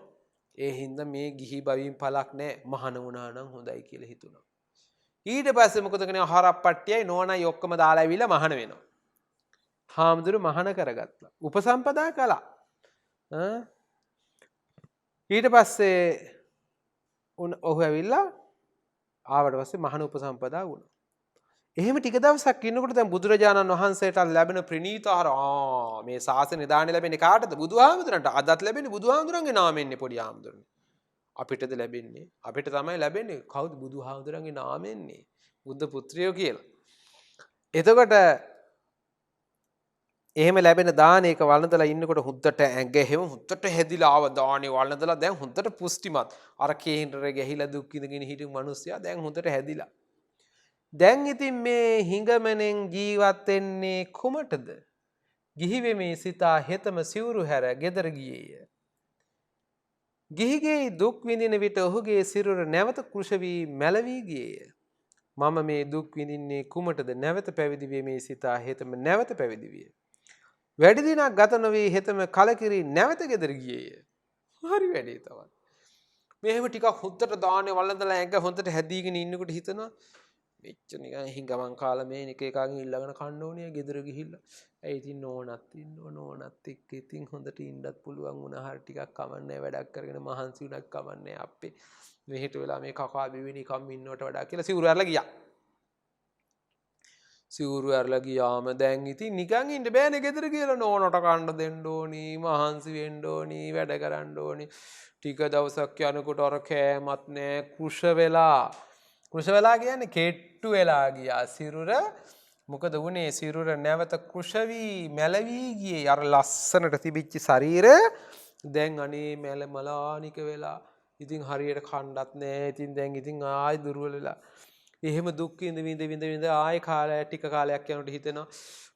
ඒ හින්දා මේ ගිහි බවින් පළක් නැහැ. මහාන වුණා නම් හොඳයි කියලා හිතුණා. ඊට පස්සේ මොකද කරන්නේ? ආහාරප්පට්ටියයි නෝනයි ඔක්කොම දාලා ඇවිල්ලා මහාන වෙනවා. හාමුදුරු මහාන කරගත්තා. උපසම්පදා කළා. ඊට පස්සේ ඔහු ඇවිල්ලා ආවට පස්සේ මහාන උපසම්පදා වුණා. එහෙම ටික දවසක් ඉන්නකොට දැන් බුදුරජාණන් වහන්සේට ලැබෙන ප්‍රණීත ආහාර මේ ශාසන දාණය ලැබෙන්නේ කාටද? බුදුහාමුදුරන්ට. අදත් ලැබෙන්නේ බුදුහාමුදුරන්ගේ නාමයෙන්නේ පොඩි හාමුදුරනේ. අපිටද ලැබෙන්නේ? අපිට තමයි ලැබෙන්නේ. කවුද? බුදුහාමුදුරන්ගේ නාමයෙන්නේ. බුද්ධ පුත්‍රයෝ කියලා. එතකොට එහෙම ලැබෙන දානයක වළඳලා ඉන්නකොට හුද්දට ඇඟ එහෙම හුද්දට හැදිලා ආව දානේ වළඳලා දැන් හුද්දට පුෂ්ටිමත්. අර කේන්දරේ ගහිලා දුක් විඳගෙන හිටපු මිනිස්සයා දැන් හුද්දට හැදිලා. දැන් ඉතින් මේ හිඟමනෙන් ජීවත් වෙන්නේ කුමටද? ගිහි වෙමේ සිතා හෙතම සිවුරු හැර ගෙදර ගියේය. ගිහිගේ දුක් විඳින විට ඔහුගේ සිරුර නැවත කුෂ වී මැලවී ගියේය. මම මේ දුක් විඳින්නේ කුමටද? නැවත පැවිදි වෙමේ සිතා හෙතම නැවත පැවිදි විය. වැඩි දිනක් ගත නොවී හෙතම කලකිරී නැවත ගෙදර ගියේය. හරි වැඩේ තමයි. මෙහෙම ටිකක් හොද්දට දාන්නේ වළඳලා ඇඟ හොඳට හැදීගෙන ඉන්නකොට හිතනවා මෙච්ච නිකන් හිඟමන් කාලා මේ එක එකකින් ඊළඟන කන්න ඕනේ ගෙදර ගිහිල්ලා. ඒ ඉතින් නෝනත් ඉන්නවා නෝනත් එක්ක ඉතින් හොඳට ඉන්නත් පුළුවන් වුණා. හරි ටිකක් කමන්නේ වැඩක් කරගෙන මහන්සි උනක් කමන්නේ අප්පේ. මෙහෙට වෙලා මේ කකා බිවිනි කම් ඉන්නවට වඩා කියලා සිවුරු ඇරලා ගියා. සිවුරු ඇරලා ගියාම දැන් ඉතින් නිකන් ඉන්න බෑනේ ගෙදර කියලා නෝනට කන්න දෙන්න ඕනි, මහන්සි වෙන්න ඕනි, වැඩ කරන්න ඕනි. ටික දවසක් යනකොට අර කෑමත් නෑ කුෂ වෙලා. කුෂ වෙලා කියන්නේ කෙට්ටු වෙලා ගියා සිරුර. මොකද වුනේ? සිරුර නැවත කුෂ වී මැලවී ගියේ. අර ලස්සනට තිබිච්ච ශරීරය දැන් අනේ මලානික වෙලා. ඉතින් හරියට කන්නත් නෑ. ඉතින් දැන් ඉතින් ආයි දුර්වල වෙලා. එහෙම දුක් විඳ ආයි කාලයක් ටික කාලයක් යනකොට හිතෙනවා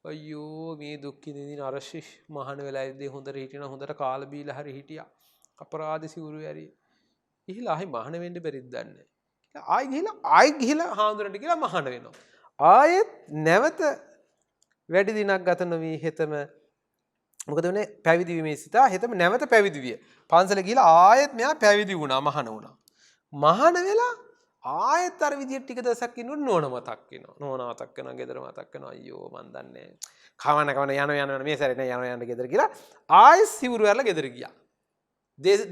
අයියෝ මේ දුක් විඳින අරශි මහාන වෙලා ඉදී හොඳට හිටිනා හොඳට කාලා බීලා හරි හිටියා. අපරාධ සිවුරු ඇරි. ඉහිලා ආයි මහාන වෙන්න බැරිද දන්නේ. ආයි ගිහිලා හාමුදුරන්ට කියලා මහාන වෙනවා. ආයෙත් නැවත වැඩි දිනක් ගත නොවී හෙතම මොකද වුනේ? පැවිදි වීමේ සිතා හෙතම නැවත පැවිදි විය. පන්සල ගිහිලා ආයෙත් මෙයා පැවිදි වුණා මහාන වුණා. මහාන වෙලා ආයෙත් අර විදියට ටික දවසක් ඉන්නකොට නෝන මතක් වෙනවා. නෝන මතක් වෙනවා, ගෙදර මතක් වෙනවා. අයියෝ මන් දන්නේ නැහැ. කවන මේ සැරේ නෑ යන ගෙදර කියලා ආයෙත් සිවුරු ඇරලා ගෙදර ගියා.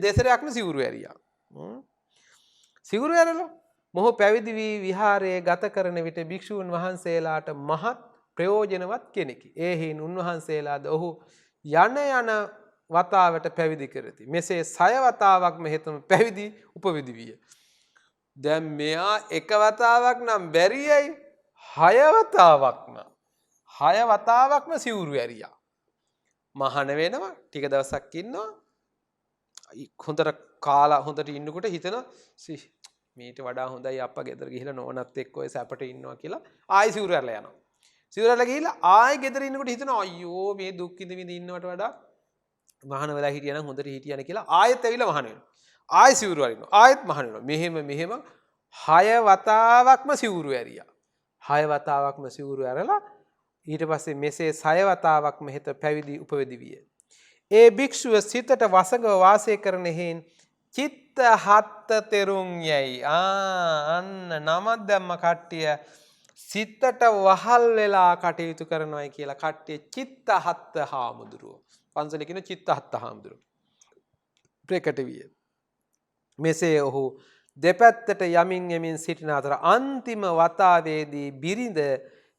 දෙසරයක්ම සිවුරු ඇරියා. සිවුරු ඇරලා මොහු පැවිදි වී විහාරයේ ගත කරන විට භික්ෂූන් වහන්සේලාට මහත් ප්‍රයෝජනවත් කෙනෙකි. ඒ හේයින් උන්වහන්සේලාද ඔහු යන වතාවට පැවිදි කරති. මෙසේ 6 වතාවක්ම හෙතම පැවිදි උපවිදි විය. දැන් මෙයා එක වතාවක් නම් බැරියයි 6 වතාවක්ම සිවුරු ඇරියා. මහාන වෙනවා ටික දවසක් ඉන්නවා. හොඳට කාලා හොඳට ඉන්නකොට හිතන මීට වඩා හොඳයි අප්පා ගෙදර ගිහිල්ලා නෝනත් එක්ක ඔය සැපට ඉන්නවා කියලා ආයි සිවුරු ඇරලා යනවා. සිවුරු ඇරලා ගිහිල්ලා ආයි ගෙදර ඉන්නකොට හිතනවා අයියෝ මේ දුක් විඳ විඳ ඉන්නවට වඩා මහාන වෙලා හිටියනම් හොඳට හිටියන කියලා ආයෙත් ඇවිල්ලා මහාන වෙනවා. ආයෙ සිවුරු අරිනවා. ආයෙත් මහාන වෙනවා. මෙහෙම 6 වතාවක්ම සිවුරු ඇරියා. 6 වතාවක්ම සිවුරු ඇරලා ඊට පස්සේ මෙසේ 6 වතාවක්ම හෙත පැවිදි උපවිදි විය. ඒ භික්ෂුව සිතට වසඟව වාසය කරන හේන් චිත්ත හත්ත තෙරුන් යයි. අන්න නමක් දැම්ම කට්ටිය සිතට වහල් වෙලා කටයුතු කරනවායි කියලා කට්ටිය චිත්ත හත්ත හාමුදුරුවෝ. පන්සලේ කියන චිත්ත හත්ත හාමුදුරුවෝ. ප්‍රකට විය. මෙසේ ඔහු දෙපැත්තට යමින් යමින් සිටින අතර අන්තිම වතාවේදී බිරිඳ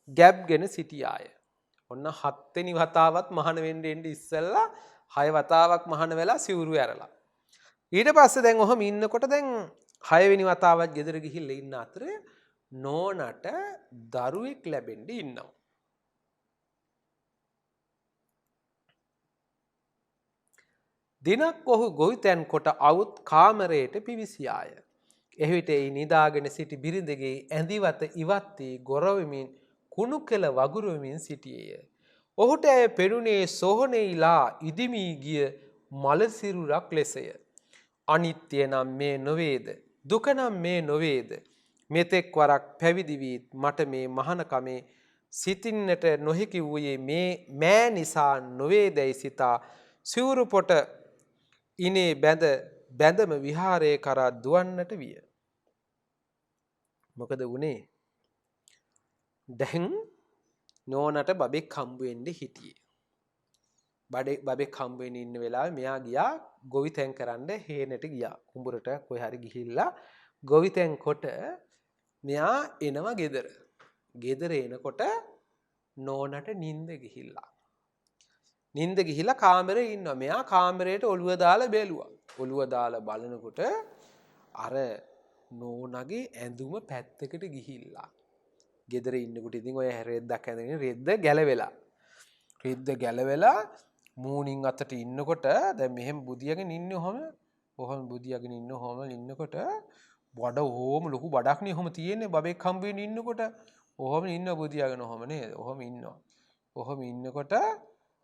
ගැබ්ගෙන සිටියාය. ඔන්න 7 වෙනි වතාවත් මහාන වෙන්න ඉස්සෙල්ලා 6 වතාවක් මහාන වෙලා සිවුරු ඇරලා. ඊට පස්සේ දැන් ඔහම ඉන්නකොට දැන් 6 වෙනි වතාවත් ගෙදර ගිහිල්ලා ඉන්න අතරේ නෝනට දරුවෙක් ලැබෙන්න ඉන්නවා. දිනක් ඔහු ගොවිතැන් කොට අවුත් කාමරයට පිවිසියාය. එවිට ඒ නිදාගෙන සිටි බිරිඳගේ ඇඳිවත ඉවත් වී ගොරවමින් කුණු කෙල වගුරුවමින් සිටියේය. ඔහුට ඇය පෙනුනේ සොහොනෙහිලා ඉදිමී ගිය මල සිරුරක් ලෙසය. අනිත්‍ය නම් මේ නොවේද? දුක නම් මේ නොවේද? මෙතෙක් වරක් පැවිදි වී මට මේ මහානකමේ සිටින්නට නොහැකි වූයේ මේ මෑ නිසා නොවේදයි සිතා සිවුරු පොට ඉනේ බැඳම විහාරයේ කරා දුවන්නට විය. මොකද වුනේ? දැන් නෝනට බබෙක් හම්බ වෙන්න හිටියේ. බබෙක් හම්බ වෙන්න ඉන්න වෙලාවේ මෙයා ගියා ගොවිතැන් කරන්න හේනට ගියා. කුඹරට කොහේ හරි ගිහිල්ලා ගොවිතැන් කොට මෙයා එනවා ගෙදර. ගෙදර එනකොට නෝනට නිින්ද ගිහිල්ලා. නිින්ද ගිහිල්ලා කාමරේ ඉන්නවා. මෙයා කාමරේට ඔළුව දාලා බැලුවා. ඔළුව දාලා බලනකොට අර නෝනගේ ඇඳුම පැත්තකට ගිහිල්ලා. ගෙදර ඉන්නකොට ඉතින් ඔය රෙද්දක් ඇඳගෙන රෙද්ද ගැලවෙලා. රෙද්ද ගැලවෙලා මූණින් අතට ඉන්නකොට දැන් මෙහෙම බුදියාගෙන ඉන්නේ ඔහම බුදියාගෙන ඉන්නකොට බඩ ඕම ලොකු බඩක් නේ ඔහම තියෙන්නේ බබෙක් හම්බ වෙන්න ඉන්නකොට. ඔහම ඉන්න බුදියාගෙන ඔහම නේද? ඔහම ඉන්නවා. ඔහම ඉන්නකොට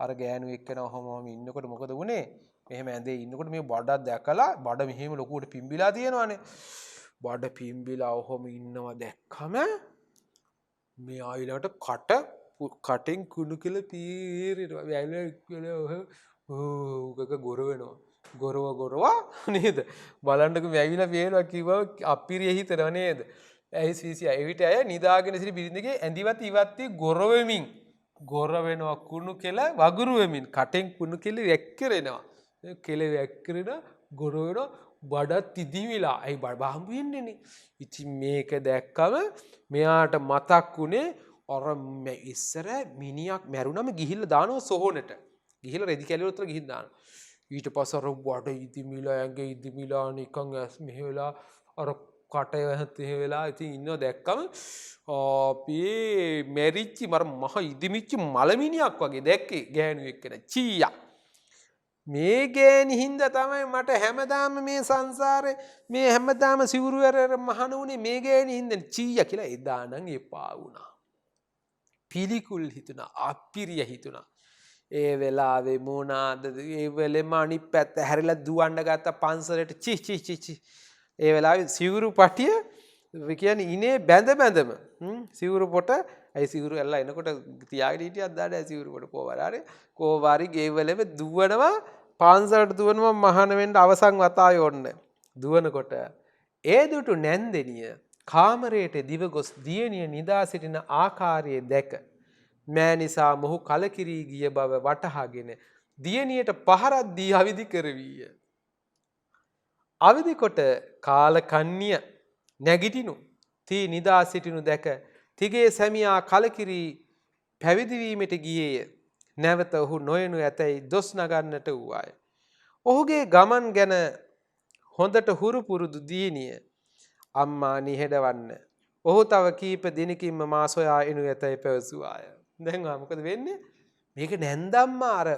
අර ගෑනු එක්කන ඔහම ඉන්නකොට මොකද වුනේ? මෙහෙම ඇඳේ ඉන්නකොට මේ බඩක් දැකලා බඩ මෙහෙම ලොකුවට පිම්බිලා තියෙනවානේ. බඩ පිම්බිලා ඔහම ඉන්නවා දැක්කම මේ ආයිලට කටෙන් කුණු කියලා පීරිනවා. වැයිලා ඕක ගොර වෙනවා. ගොරව නේද? බලන්නකෝ වැයිලා පේනවා කිව්වා අපිරිය හිතනවා නේද? ඇයි සීසියා එවිට අය නිදාගෙන සිටි බිරිඳගේ ඇඳිවත් ඉවත් වී ගොර වෙමින් ගොර වෙනවා කුණු කෙල වගුරු වෙමින් කටෙන් කුණු කෙල වැක්කිරෙනවා. කෙල වැක්කිරෙන ගොර වෙනවා බඩත් ඉදිවිලා. ඇයි බඩ හම්බ වෙන්නේනේ. ඉතින් මේක දැක්කම මෙයාට මතක් වුණේ අර ඉස්සර මිනිහක් මැරුණම ගිහිල්ලා දානවා සොහොනට. ගිහිල්ලා රෙදි කැලිය උතර ගිහින් දානවා. ඊට පස්සේ අර බඩ ඉදිමිලා ඇඟ ඉදිමිලා නිකන් ඇස් මෙහෙ වෙලා අර කටය ඇහත් වෙලා ඉතින් ඉන්නව දැක්කම අපේ මෙරිච්චි මහ ඉදිමිච්ච මලමිනියක් වගේ දැක්කේ ගෑනුවෙක් කෙන චීයා. මේ ගෑණි හින්දා තමයි මට හැමදාම මේ සංසාරේ මේ හැමදාම සිවුරු ඇර මහන උනේ මේ ගෑණි හින්දා චීයා කියලා එදා නම් එපා වුණා. පිළිකුල් හිතුණා, අපිරිය හිතුණා. ඒ වෙලාවේ මොනාද ඒ වෙලෙම අනිත් පැත්ත හැරිලා දුවන්න ගත්ත පන්සලට චි ඒ වෙලාවේ සිවුරු පටිය කියන්නේ ඉනේ බැඳම සිවුරු පොට ඇයි සිවුරු ඇල්ලලා එනකොට තියාගෙන හිටියක් දාඩ සිවුරු පොට කෝවාරි ගෙවලෙම දුවනවා පන්සලට දුවනවා මහාන වෙන්න අවසන් වතාවේ ඔන්න දුවනකොට ඒ දුටු නැන්දෙනිය කාමරයට දිව ගොස් දියණිය නිදා සිටින ආකාරයේ දැක මෑ නිසා මොහු කලකිරී ගිය බව වටහාගෙන දියණියට පහරක් දී අවදි කරවීය. අවදි කොට කාලකන්‍ය නැගිටිනු තී නිදා සිටිනු දැක තිගේ සැමියා කලකිරී පැවිදි වීමට ගියේය. නැවත ඔහු නොයනු ඇතැයි දොස් නගන්නට වූවාය. ඔහුගේ ගමන් ගැන හොඳට හුරු පුරුදු දියණිය අම්මා නිහෙඩවන්න. ඔහු තව කීප දිනකින්ම මා සොයා එනු ඇතැයි පැවසුවාය. දැන් මොකද වෙන්නේ? මේක නැන්දම්මා අර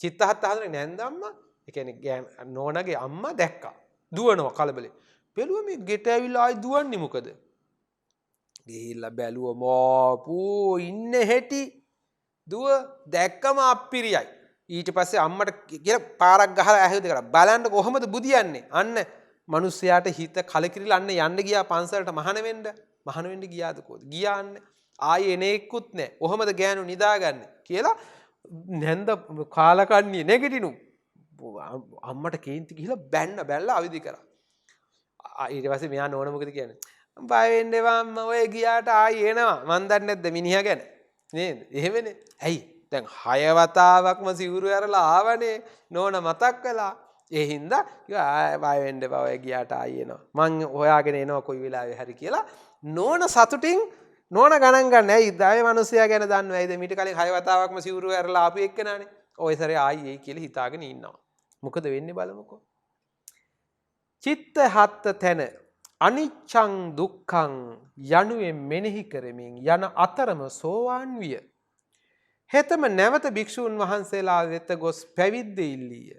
චිත්තහත් හදන නැන්දම්මා ඒ කියන්නේ නෝනගේ අම්මා දැක්කා. දුවනවා කලබලේ. බැලුවා මේ ගෙට ඇවිල්ලා ආයි දුවන්නේ මොකද? ගිහිල්ලා බැලුවා මාපෝ ඉන්නේ හැටි. දුව දැක්කම අප්පිරියයි. ඊට පස්සේ අම්මට කියලා පාරක් ගහලා ඇහුවද කියලා බලන්න කොහොමද බුදියන්නේ? අන්න මිනිස්සයාට හිත කලකිරිලා අන්න යන්න ගියා පන්සලට මහාන වෙන්න ගියාද කොහොද? ගියාන්නේ. ආයේ එනේකුත් නැහැ. කොහොමද ගෑනු නිදාගන්නේ කියලා නැන්ද කාලකන්ණිය නැගිටිනු. අම්මට කේන්ති ගිහිල්ලා බැලලා අවදි කරා. ඊට පස්සේ මෙයා නෝන මොකද කියන්නේ? බය වෙන්න එපා අම්මා ඔය ගියාට ආයි එනවා. මන් දන්නේ නැද්ද මිනිහා ගැන? නේද? එහෙමනේ. ඇයි? දැන් 6 වතාවක්ම සිවුරු ඇරලා ආවනේ. නෝන මතක් කළා. ඒ හින්දා කිව්වා බය වෙන්න එපා ඔය ගියාට ආයි එනවා. මං හොයාගෙන එනවා කොයි වෙලාවෙ හරි කියලා නෝන සතුටින් නෝන ගණන් ගන්න. ඇයි? දය මිනිස්සයා ගැන දන්නව. ඇයිද? මීට කලින් 6 වතාවක්ම සිවුරු ඇරලා ආපු එක්කෙනානේ. ඔය සැරේ ආයි එයි කියලා හිතාගෙන ඉන්නවා. මොකද වෙන්නේ බලමුකෝ. චිත්ත හත්ත තැන අනිච්ඡං දුක්ඛං යනුවෙන් මෙනෙහි කරමින් යන අතරම සෝවාන් විය. හෙතම නැවත භික්ෂූන් වහන්සේලා වෙත ගොස් පැවිද්ද ඉල්ලීය.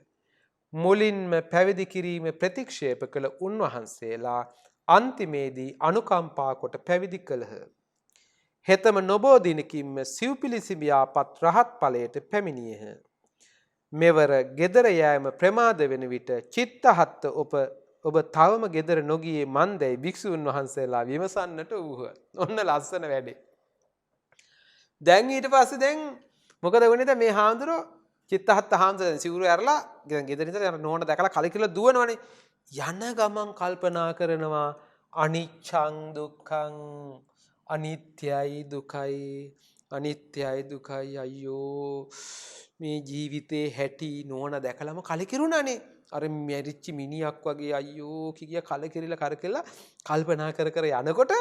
මුලින්ම පැවිදි කිරීම ප්‍රතික්ෂේප කළ උන්වහන්සේලා අන්තිමේදී අනුකම්පා කොට පැවිදි කළහ. හෙතම නොබෝ දිනකින්ම සිව්පිලිසිඹියාපත් රහත් ඵලයට පැමිණියහ. මෙවර ගෙදර යෑම ප්‍රමාද වෙන විට චිත්තහත්ත ඔබ තවම ගෙදර නොගියේ මන්දයි භික්ෂුන් වහන්සේලා විමසන්නට වූහ. ඔන්න ලස්සන වැඩේ. දැන් ඊට පස්සේ දැන් මොකද වුනේ? මේ හාමුදුරුවෝ චිත්තහත්ත හාමුදුරුවෝ සිවුරු ඇරලා ගෙදර ඉඳලා නෝන දැකලා කලකිරලා දුවනවනේ. යන ගමන් කල්පනා කරනවා අනිච්ඡං දුක්ඛං අනිත්‍යයි දුකයි අයියෝ මේ ජීවිතේ හැටි නෝන දැකලම කලකිරුණානේ. අර මෙරිච්ච මිනිහක් වගේ අයියෝ කිය කලකිරිලා කරකෙලා කල්පනා කර යනකොට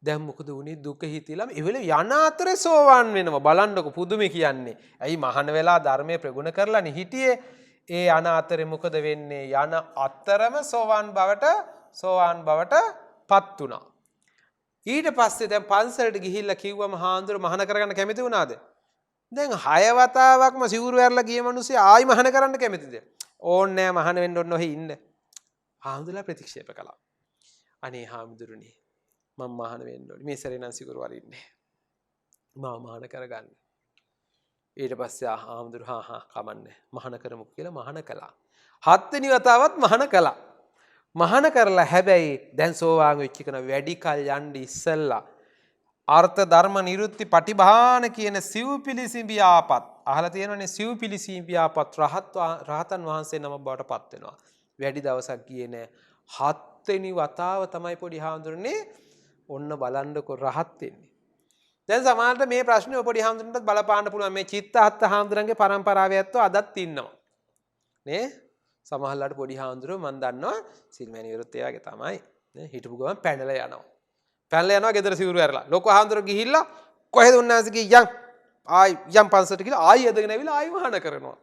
දැන් මොකද වුනේ? දුක හිතිලා එවෙල යන අතරේ සෝවාන් වෙනවා. බලන්නකො පුදුමේ කියන්නේ. ඇයි මහාන වෙලා ධර්මයේ ප්‍රගුණ කරලානේ හිටියේ. ඒ යන අතරේ මොකද වෙන්නේ? යන අතරම සෝවාන් බවට පත් වුණා. ඊට පස්සේ දැන් පන්සලට ගිහිල්ලා කිව්වම හාමුදුර මහාන කරගන්න කැමති වුණාද? දැන් 6 වතාවක්ම සිවුරු ඇරලා ගිය මිනිස්සු ආයි මහාන කරන්න කැමතිද? ඕන්නේ නැහැ මහාන වෙන්න ඕන ඔහෙ ඉන්න. හාමුදුරලා ප්‍රතික්ෂේප කළා. අනේ හාමුදුරනේ මම මහාන වෙන්න ඕනේ. මේ සැරේ නම් සිවුරු වරින්නේ. මම මහාන කරගන්න. ඊට පස්සේ හාමුදුරු කමන්නේ. මහාන කරමු කියලා මහාන කළා. 7 වෙනි වතාවත් මහාන කළා. මහාන කරලා හැබැයි දැන් සෝවාන් වෙච්ච කෙනා වැඩි කල් යන්න ඉස්සෙල්ලා අර්ථ ධර්ම නිරුත්ති පටිභාන කියන සිව්පිලිසිඹියාපත් අහලා තියෙනවනේ. සිව්පිලිසිඹියාපත් රහතන් වහන්සේ නම බවට පත් වෙනවා. වැඩි දවසක් ගියේ නෑ. 7 වෙනි වතාව තමයි පොඩි හාමුදුරනේ ඔන්න බලන්නකො රහත් වෙන්නේ. දැන් සමහරට මේ ප්‍රශ්නේ පොඩි හාමුදුරන්ටත් බලපාන්න පුළුවන්. මේ චිත්තහත්ත හාමුදුරන්ගේ පරම්පරාවේ ඇත්තෝ අදත් ඉන්නවා නේ. සමහරලාට පොඩි හාමුදුරුවෝ මන් දන්නවා සිල්මෑණි වරුත් ඒ වගේ තමයි නේ. හිටපු ගමන් පැනලා යනවා ගෙදර සිවුරු ඇරලා. ලොකු හාමුදුරුවෝ ගිහිල්ලා කොහෙද උන්වහන්සේ ගියන් ආයි යම් පන්සලට ගිහලා ආයි ඇදගෙන ඇවිල්ලා ආයි මහාන කරනවා.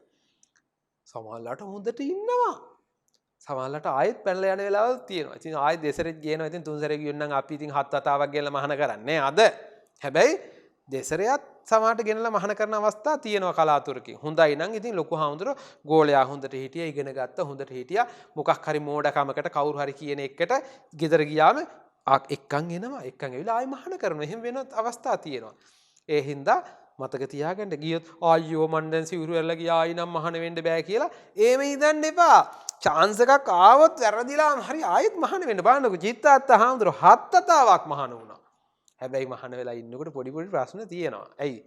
සමහරලාට හොඳට ඉන්නවා. සමහරලාට ආයෙත් පැනලා යන වෙලාවල් තියෙනවා. ඉතින් ආයෙත් දෙසරෙත් ගේනවා. ඉතින් තුන් සැරේ ගියොත් නම් අපි ඉතින් 7 වතාවක් ගෙනලා මහාන කරන්නේ අද. හැබැයි දෙසරයත් සමහරට ගෙනලා මහාන කරන අවස්ථා තියෙනවා කලාතුරකින්. හොඳයි නම් ඉතින් ලොකු හාමුදුරුවෝ ගෝලයා හොඳට හිටියා, ඉගෙන ගත්ත හොඳට හිටියා. මොකක් හරි මෝඩකමකට කවුරු හරි කියන එකට ගෙදර ගියාම එක්කන් එනවා. එක්කන් ඇවිල්ලා ආයෙ මහාන කරනවා. එහෙම වෙන අවස්ථා තියෙනවා. ඒ හින්දා මතක තියාගන්න ගියොත් අයියෝ මන් දැන් සිවුරු ඇරලා ගියා ආයි නම් මහාන වෙන්න බෑ කියලා එහෙම හිතන්න එපා. chance එකක් ආවොත් වැරදිලාම හරි ආයෙත් මහාන වෙන්න බලන්නකො. චිත්තහත්ත හාමුදුරුවෝ 7 වතාවක් මහාන වුණා. හැබැයි මහාන වෙලා ඉන්නකොට පොඩි ප්‍රශ්න තියෙනවා. ඇයි?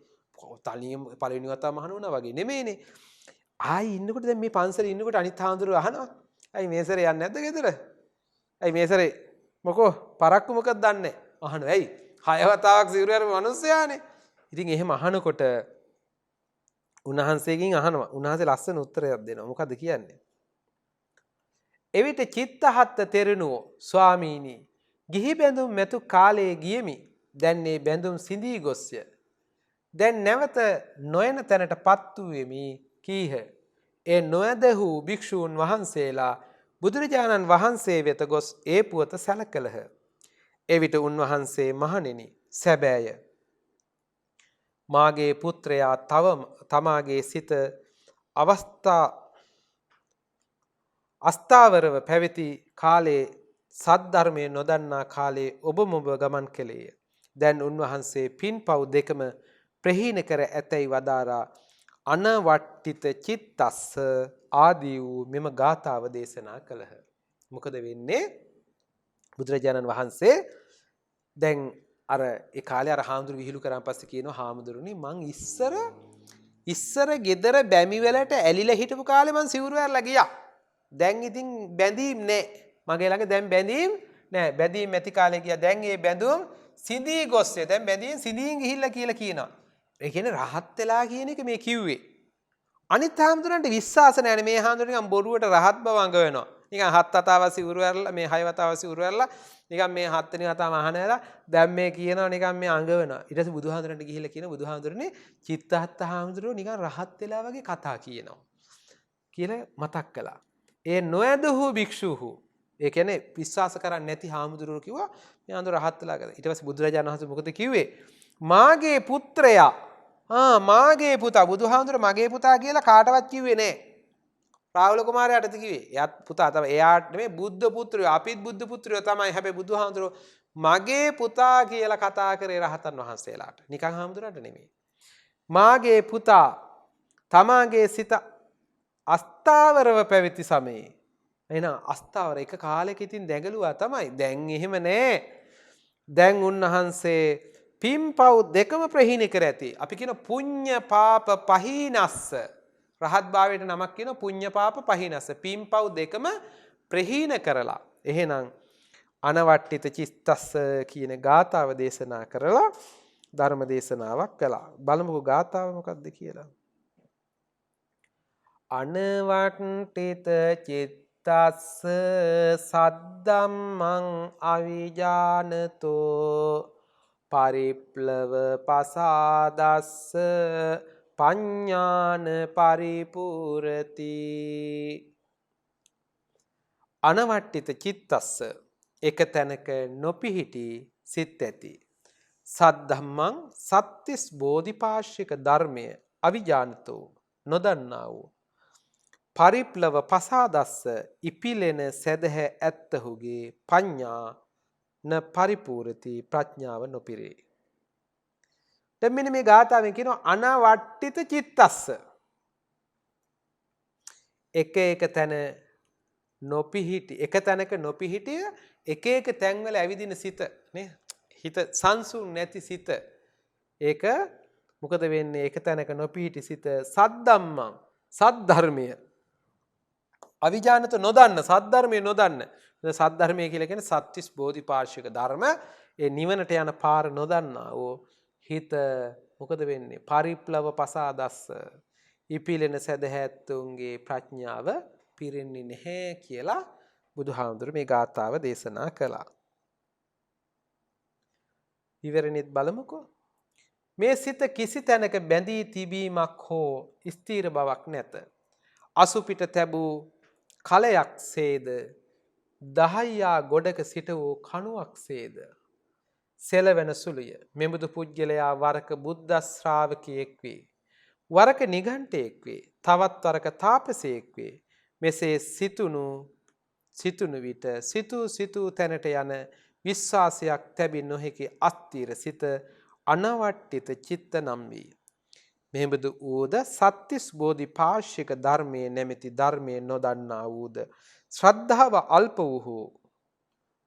තනියම පළවෙනි වතාව මහාන වුණා වගේ නෙමෙයිනේ. ආයි ඉන්නකොට දැන් මේ පන්සලේ ඉන්නකොට අනිත් හාමුදුරුවෝ අහනවා. ඇයි මේ සැරේ යන්නේ නැද්ද ගෙදර? ඇයි මේ සැරේ මොකෝ පරක්කු මොකක්ද දන්නේ? අහනවා. ඇයි? 6 වතාවක් සිවුරු ඇරපු මිනිස්සයානේ. ඉතින් එහෙම අහනකොට උන්වහන්සේගෙන් අහනවා. උන්වහන්සේ ලස්සන උත්තරයක් දෙනවා. මොකද්ද කියන්නේ? එවිට චිත්තහත්ත තෙරණුවෝ ස්වාමීනි ගිහි බැඳුම් මෙතු කාලයේ ගියමි. දැන් මේ බැඳුම් සිඳී ගොස්ය. දැන් නැවත නොයන තැනටපත් වූෙමි කීහ. ඒ නොයදහූ භික්ෂූන් වහන්සේලා බුදුරජාණන් වහන්සේ වෙත ගොස් ඒ පුවත සැලකලහ. එවිට උන්වහන්සේ මහණෙනි සැබෑය. මාගේ පුත්‍රයා තමාගේ සිත අස්ථාවරව පැවති කාලේ සද්ධර්මයේ නොදන්නා කාලේ ඔබ මොබ ගමන් කෙලේය. දැන් උන්වහන්සේ පින්පව් දෙකම ප්‍රහීන කර ඇතැයි වදාරා අනවට්ටිත චිත්තස්ස ආදී වූ මෙම ගාථාව දේශනා කළහ. මොකද වෙන්නේ? බුදුරජාණන් වහන්සේ දැන් අර ඒ කාලේ අර හාමුදුරු විහිළු කරාන් පස්සේ කියනවා හාමුදුරුනි මං ඉස්සර ගෙදර බැමි වලට ඇලිලා හිටපු කාලේ මං සිවුරු ඇරලා ගියා. දැන් ඉතින් බැඳීම් නැහැ. මගේ ළඟ දැන් බැඳීම් නැහැ. බැඳීම් ඇති කාලේ ගියා. දැන් ඒ බැඳුම් සිඳී ගොස්සේ. දැන් බැඳීම් සිඳීන් ගිහිල්ලා කියලා කියනවා. ඒ කියන්නේ රහත් වෙලා කියන එක මේ කිව්වේ. අනිත් හාමුදුරන්ට විශ්වාස නැහැ නේ මේ හාමුදුරන් නිකන් බොරුවට රහත් බව අඟ වෙනවා. නිකන් හත් වතාවක් සිවුරු ඇරලා මේ හය වතාවක් සිවුරු ඇරලා නිකන් මේ හත් වෙනි වතාව අහන ඇරලා දැන් මේ කියනවා නිකන් මේ අඟ වෙනවා. ඊට පස්සේ බුදුහාමුදුරන්ට ගිහිල්ලා කියන බුදුහාමුදුරනේ චිත්තහත් හාමුදුරුවෝ නිකන් රහත් වෙලා වගේ කතා කියනවා. කියලා මතක් කළා. ඒ නොයදහු භික්ෂුහු ඒ කියන්නේ විශ්වාස කරන්නේ නැති හාමුදුරුවෝ කිව්වා මේ හාමුදුර රහත් වෙලා ගියා. ඊට පස්සේ බුදුරජාණන් වහන්සේ මොකද කිව්වේ? මාගේ පුත්‍රයා මාගේ පුතා බුදුහාමුදුර මගේ පුතා කියලා කාටවත් කිව්වේ නැහැ. රාහුල කුමාරයාටද කිව්වේ. එයාත් පුතා තමයි. එයාට නෙමෙයි බුද්ධ පුත්‍රයෝ අපිත් බුද්ධ පුත්‍රයෝ තමයි. හැබැයි බුදුහාමුදුර මගේ පුතා කියලා කතා කරේ රහතන් වහන්සේලාට. නිකන් හාමුදුරන්ට නෙමෙයි. මාගේ පුතා තමාගේ සිත අස්ථාවරව පැවති සමයේ. එහෙනම් අස්ථාවර එක කාලෙක ඉතින් දැඟලුවා තමයි. දැන් එහෙම නෑ. දැන් උන්වහන්සේ පින්පව් දෙකම ප්‍රහීන කර ඇති. අපි කියන පුඤ්ඤ පාප පහීනස්ස. රහත් භාවයට නමක් කියන පුඤ්ඤ පාප පහීනස්ස. පින්පව් දෙකම ප්‍රහීන කරලා. එහෙනම් අනවට්ටිත චිත්තස්ස කියන ගාථාව දේශනා කරලා ධර්ම දේශනාවක් කළා. බලමුකෝ ගාථාව මොකක්ද කියලා. අනවට්ටිත චිත්තස්ස සද්දම්මං අවිජානතෝ පරිප්ලව පසාදස්ස පඤ්ඤාන පරිපූරති. අනවට්ටිත චිත්තස්ස එක තැනක නොපිහිටි සිත් ඇති. සද්ධම්මං සත්‍තිස් බෝධිපාශික ධර්මය අවිජානතෝ නොදන්නා වූ පරිප්ලව පසාදස්ස ඉපිලෙන සැදැහැ ඇත්තහුගේ පඤ්ඤා න පරිපූර්ති ප්‍රඥාව නොපිරේ. දැන් මෙන්න මේ ගාථාවෙන් කියනවා අනවට්ටිත චිත්තස්ස. එක තැන නොපිහිටි එක තැනක නොපිහිටිය එක තැන්වල ඇවිදින සිත නේ. හිත සංසුන් නැති සිත. ඒක මොකද වෙන්නේ? එක තැනක නොපිහිටි සිත සද්දම්මං සද්ධර්මය අවිජානත නොදන්න සද්ධර්මය නොදන්න. සද්ධර්මය කියලා කියන්නේ සත්‍තිස් බෝධිපාශික ධර්ම. ඒ නිවනට යන පාර නොදන්නා වූ හිත මොකද වෙන්නේ? පරිප්ලව පසාදස්ස ඉපිලෙන සදහැත්තුන්ගේ ප්‍රඥාව පිරෙන්නේ නැහැ කියලා බුදුහාමුදුරු මේ ගාථාව දේශනා කළා. ඉවරෙනෙත් බලමුකෝ. මේ සිත කිසි තැනක බැඳී තිබීමක් හෝ ස්ථීර බවක් නැත. අසුපිට තැබූ කලයක් සේද දහයියා ගොඩක සිට වූ කණුවක් සේද සෙලවෙන සුළුය. මෙබඳු පුජ්‍යලයා වරක බුද්ධ ශ්‍රාවකයෙක් වේ. වරක නිගණ්ඨයෙක් වේ. තවත් වරක තාපසයෙක් වේ. මෙසේ සිතුණු විට සිතූ තැනට යන විශ්වාසයක් තැබි නොහැකි අස්තිර සිත අනවට්ටිත චිත්ත නම් වේ. මෙබඳු ඌද සත්‍තිස් බෝධිපාශික ධර්මයේ නැමැති ධර්මයේ නොදන්නා වූද ශ්‍රද්ධාව අල්ප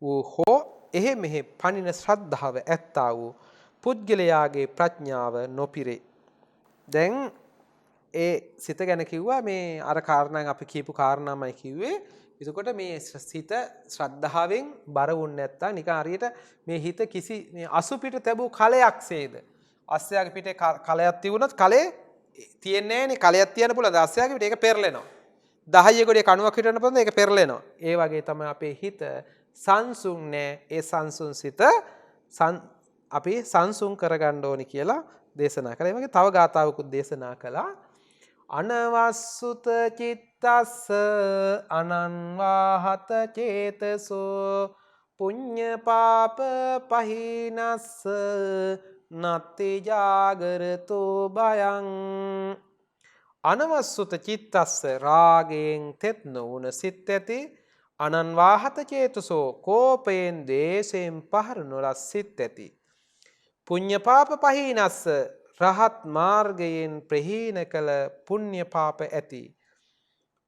වූ හෝ එහෙ මෙහෙ පණින ශ්‍රද්ධාව ඇත්තා වූ පුද්ගලයාගේ ප්‍රඥාව නොපිරේ. දැන් ඒ සිත ගැන කිව්වා මේ අර කාරණා අපි කියපු කාරණාමයි කිව්වේ. එතකොට මේ සිත ශ්‍රද්ධාවෙන් බර වුනේ නැත්තම් නිකන් හරියට මේ හිත කිසි මේ අසුපිට තැබූ කලයක් සේද. අස්සයාගේ පිටේ කලයක් තිබුණොත් කලේ තියෙන්නේ නැහනේ. කලයක් තියන්න පුළුවන්. අස්සයාගේ පිටේ ඒක පෙරලෙනවා. 10 ගොඩේ කණුවක් හිටවන්න පුළුවන් ඒක පෙරලෙනවා. ඒ වගේ තමයි අපේ හිත සංසුන් නැහැ. ඒ සංසුන් සිත අපි සංසුන් කරගන්න ඕනි කියලා දේශනා කළා. ඒ වගේ තව ගාතාවකුත් දේශනා කළා. අනවස්සුත චිත්තස්ස අනන්වාහත චේතසෝ පුඤ්ඤ පාප පහිනස්ස නත්ති ජාගරතෝ භයං අනවස්සුත චිත්තස්ස රාගයෙන් තෙත් නොවුන සිත් ඇති අනන්වාහත චේතසෝ කෝපයෙන් දේශයෙන් පහර නොලස් සිත් ඇති පුඤ්ඤ පාප පහීනස්ස රහත් මාර්ගයෙන් ප්‍රහීන කළ පුණ්‍ය පාප ඇති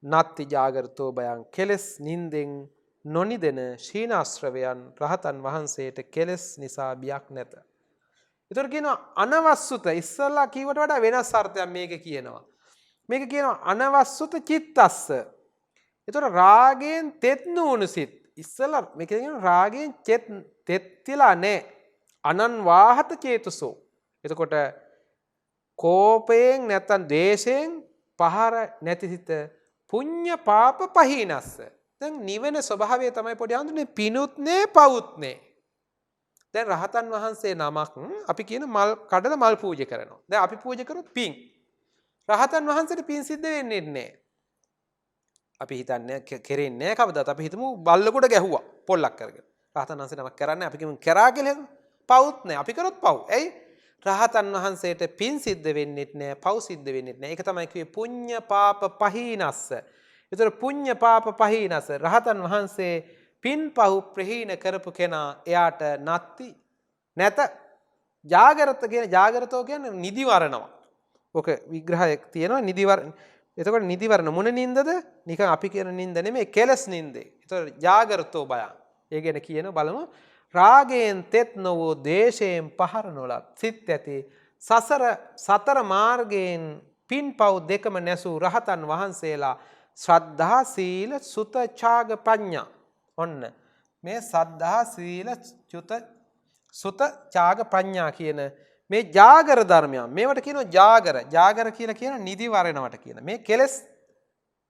නත්ති ජාගරතෝ බයං කෙලස් නින්දෙන් නොනිදෙන ශීනාශ්‍රවයන් රහතන් වහන්සේට කෙලස් නිසා බියක් නැත. ඒතර කියනවා අනවස්සුත ඉස්සල්ලා කීවට වඩා වෙනස් අර්ථයක් මේක කියනවා. මේක කියනවා අනවස්සුත චිත්තස්ස. ඒතර රාගයෙන් තෙත් නුණු සිත්. ඉස්සල්ලා මේක කියනවා රාගයෙන් තෙත්තිලා නැහැ. අනන්වාහත චේතසෝ. එතකොට කෝපයෙන් නැත්නම් ද්වේෂයෙන් පහර නැති සිත පුඤ්ඤ පාප පහීනස්ස. දැන් නිවෙන ස්වභාවය තමයි පොඩි අඳුනේ පිනුත් නේ පවුත් නේ. දැන් රහතන් වහන්සේ නමක් අපි කියන මල් කඩලා මල් පූජා කරනවා. දැන් අපි පූජා කරොත් පින්. රහතන් වහන්සේට පින් සිද්ධ වෙන්නේ නැහැ. අපි හිතන්නේ කෙරෙන්නේ නැහැ කවදාවත්. අපි හිතමු බල්ලෙකුට ගැහුවා පොල්ලක් කරගෙන. රහතන් වහන්සේ නමක් කරන්නේ අපි කියමු කරා කියලා හිතමු. පවුත් නැහැ. අපි කරොත් පව්. ඇයි? රහතන් වහන්සේට පින් සිද්ධ වෙන්නේ නැහැ, පව් සිද්ධ වෙන්නේ නැහැ. ඒක තමයි කිව්වේ පුඤ්ඤ පාප පහීනස්ස. ඒතර පුඤ්ඤ පාප පහීනස්ස රහතන් වහන්සේ පින් පව් ප්‍රහීන කරපු කෙනා එයාට නැති නැත. ජාගරත කියන ජාගරතෝ කියන්නේ නිදිවරනවා. ඔක විග්‍රහයක් තියෙනවා නිදිවරණ. එතකොට නිදිවරණ මොන නින්දද? නිකන් අපි කියන නින්ද නෙමෙයි කෙලස් නින්දේ. ඒතකොට ජාගරතෝ බය. ඒ ගැන කියන බලමු. රාගයෙන් තෙත් නොවෝ දේශයෙන් පහර නොලත් සිත් ඇති සතර මාර්ගයෙන් පින්පව් දෙකම නැසූ රහතන් වහන්සේලා ශ්‍රද්ධා සීල සුත ඡාග ප්‍රඥා ඔන්න මේ සද්ධා සීල සුත ඡාග ප්‍රඥා කියන මේ ජාගර ධර්මයන් මේවට කියනවා ජාගර කියලා කියන නිදිවරණවට කියන මේ කෙලස්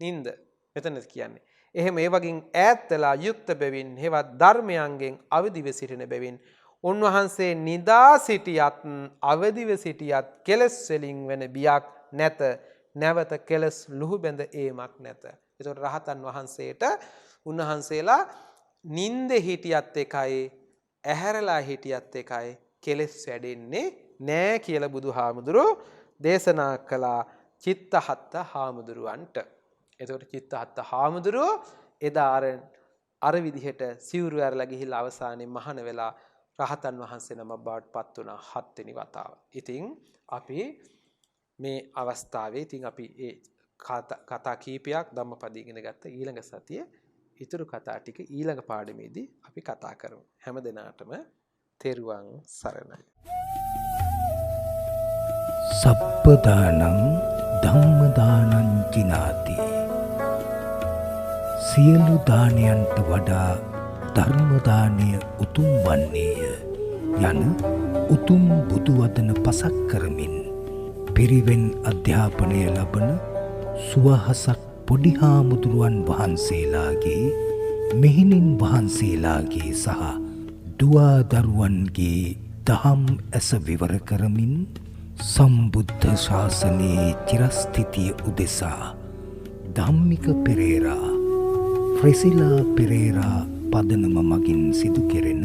නින්ද මෙතන කියන්නේ එහෙම ඒ වගේ ඈත් වෙලා යුක්ත බැවින් හේවත් ධර්මයන්ගෙන් අවදිව සිටින බැවින් උන්වහන්සේ නිදා සිටියත් අවදිව සිටියත් කෙලස් වලින් වෙන බියක් නැත නැවත කෙලස් ලුහු බැඳ ඒමක් නැත. ඒතකොට රහතන් වහන්සේට උන්වහන්සේලා නින්දේ හිටියත් එකයි ඇහැරලා හිටියත් එකයි කෙලස් වැඩෙන්නේ නෑ කියලා බුදුහාමුදුරුවෝ දේශනා කළා චිත්තහත්ත හාමුදුරුවන්ට. එතකොට චිත්තහත්ත හාමුදුරුවෝ එදා අර විදිහට සිවුරු ඇරලා ගිහිල්ලා අවසානයේ මහාන වෙලා රහතන් වහන්සේ නමක් බවට පත් වුණා 7 වෙනි වතාව. ඉතින් අපි මේ අවස්ථාවේ ඉතින් අපි ඒ කතා කීපයක් ධම්මපදයේ ඉගෙන ගත්ත ඊළඟ සතියේ ඊතුරු කතා ටික ඊළඟ පාඩමේදී අපි කතා කරමු. හැම දිනාටම තෙරුවන් සරණයි. සප්පදානං ධම්මදානං ජිනාති. සියලු දානයන්ට වඩා ධර්ම දානය උතුම් වන්නේය යන උතුම් බුදු වදන පසක් කරමින් පිරිවෙන් අධ්‍යාපනය ලබන සුවහසක් පොඩි හාමුදුරුවන් වහන්සේලාගේ මෙහෙණින් වහන්සේලාගේ සහ දුවා දරුවන්ගේ දහම් ඇස විවර කරමින් සම්බුද්ධ ශාසනයේ චිරස්ථිතිය උදෙසා ධම්මික පෙරේරා ෆ්‍රෙසිලා පෙරේරා පදනම මගින් සිදු කෙරෙන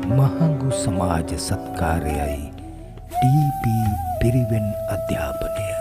මහඟු සමාජ සත්කාරයයි ටීපී පිරිවෙන් අධ්‍යාපනය.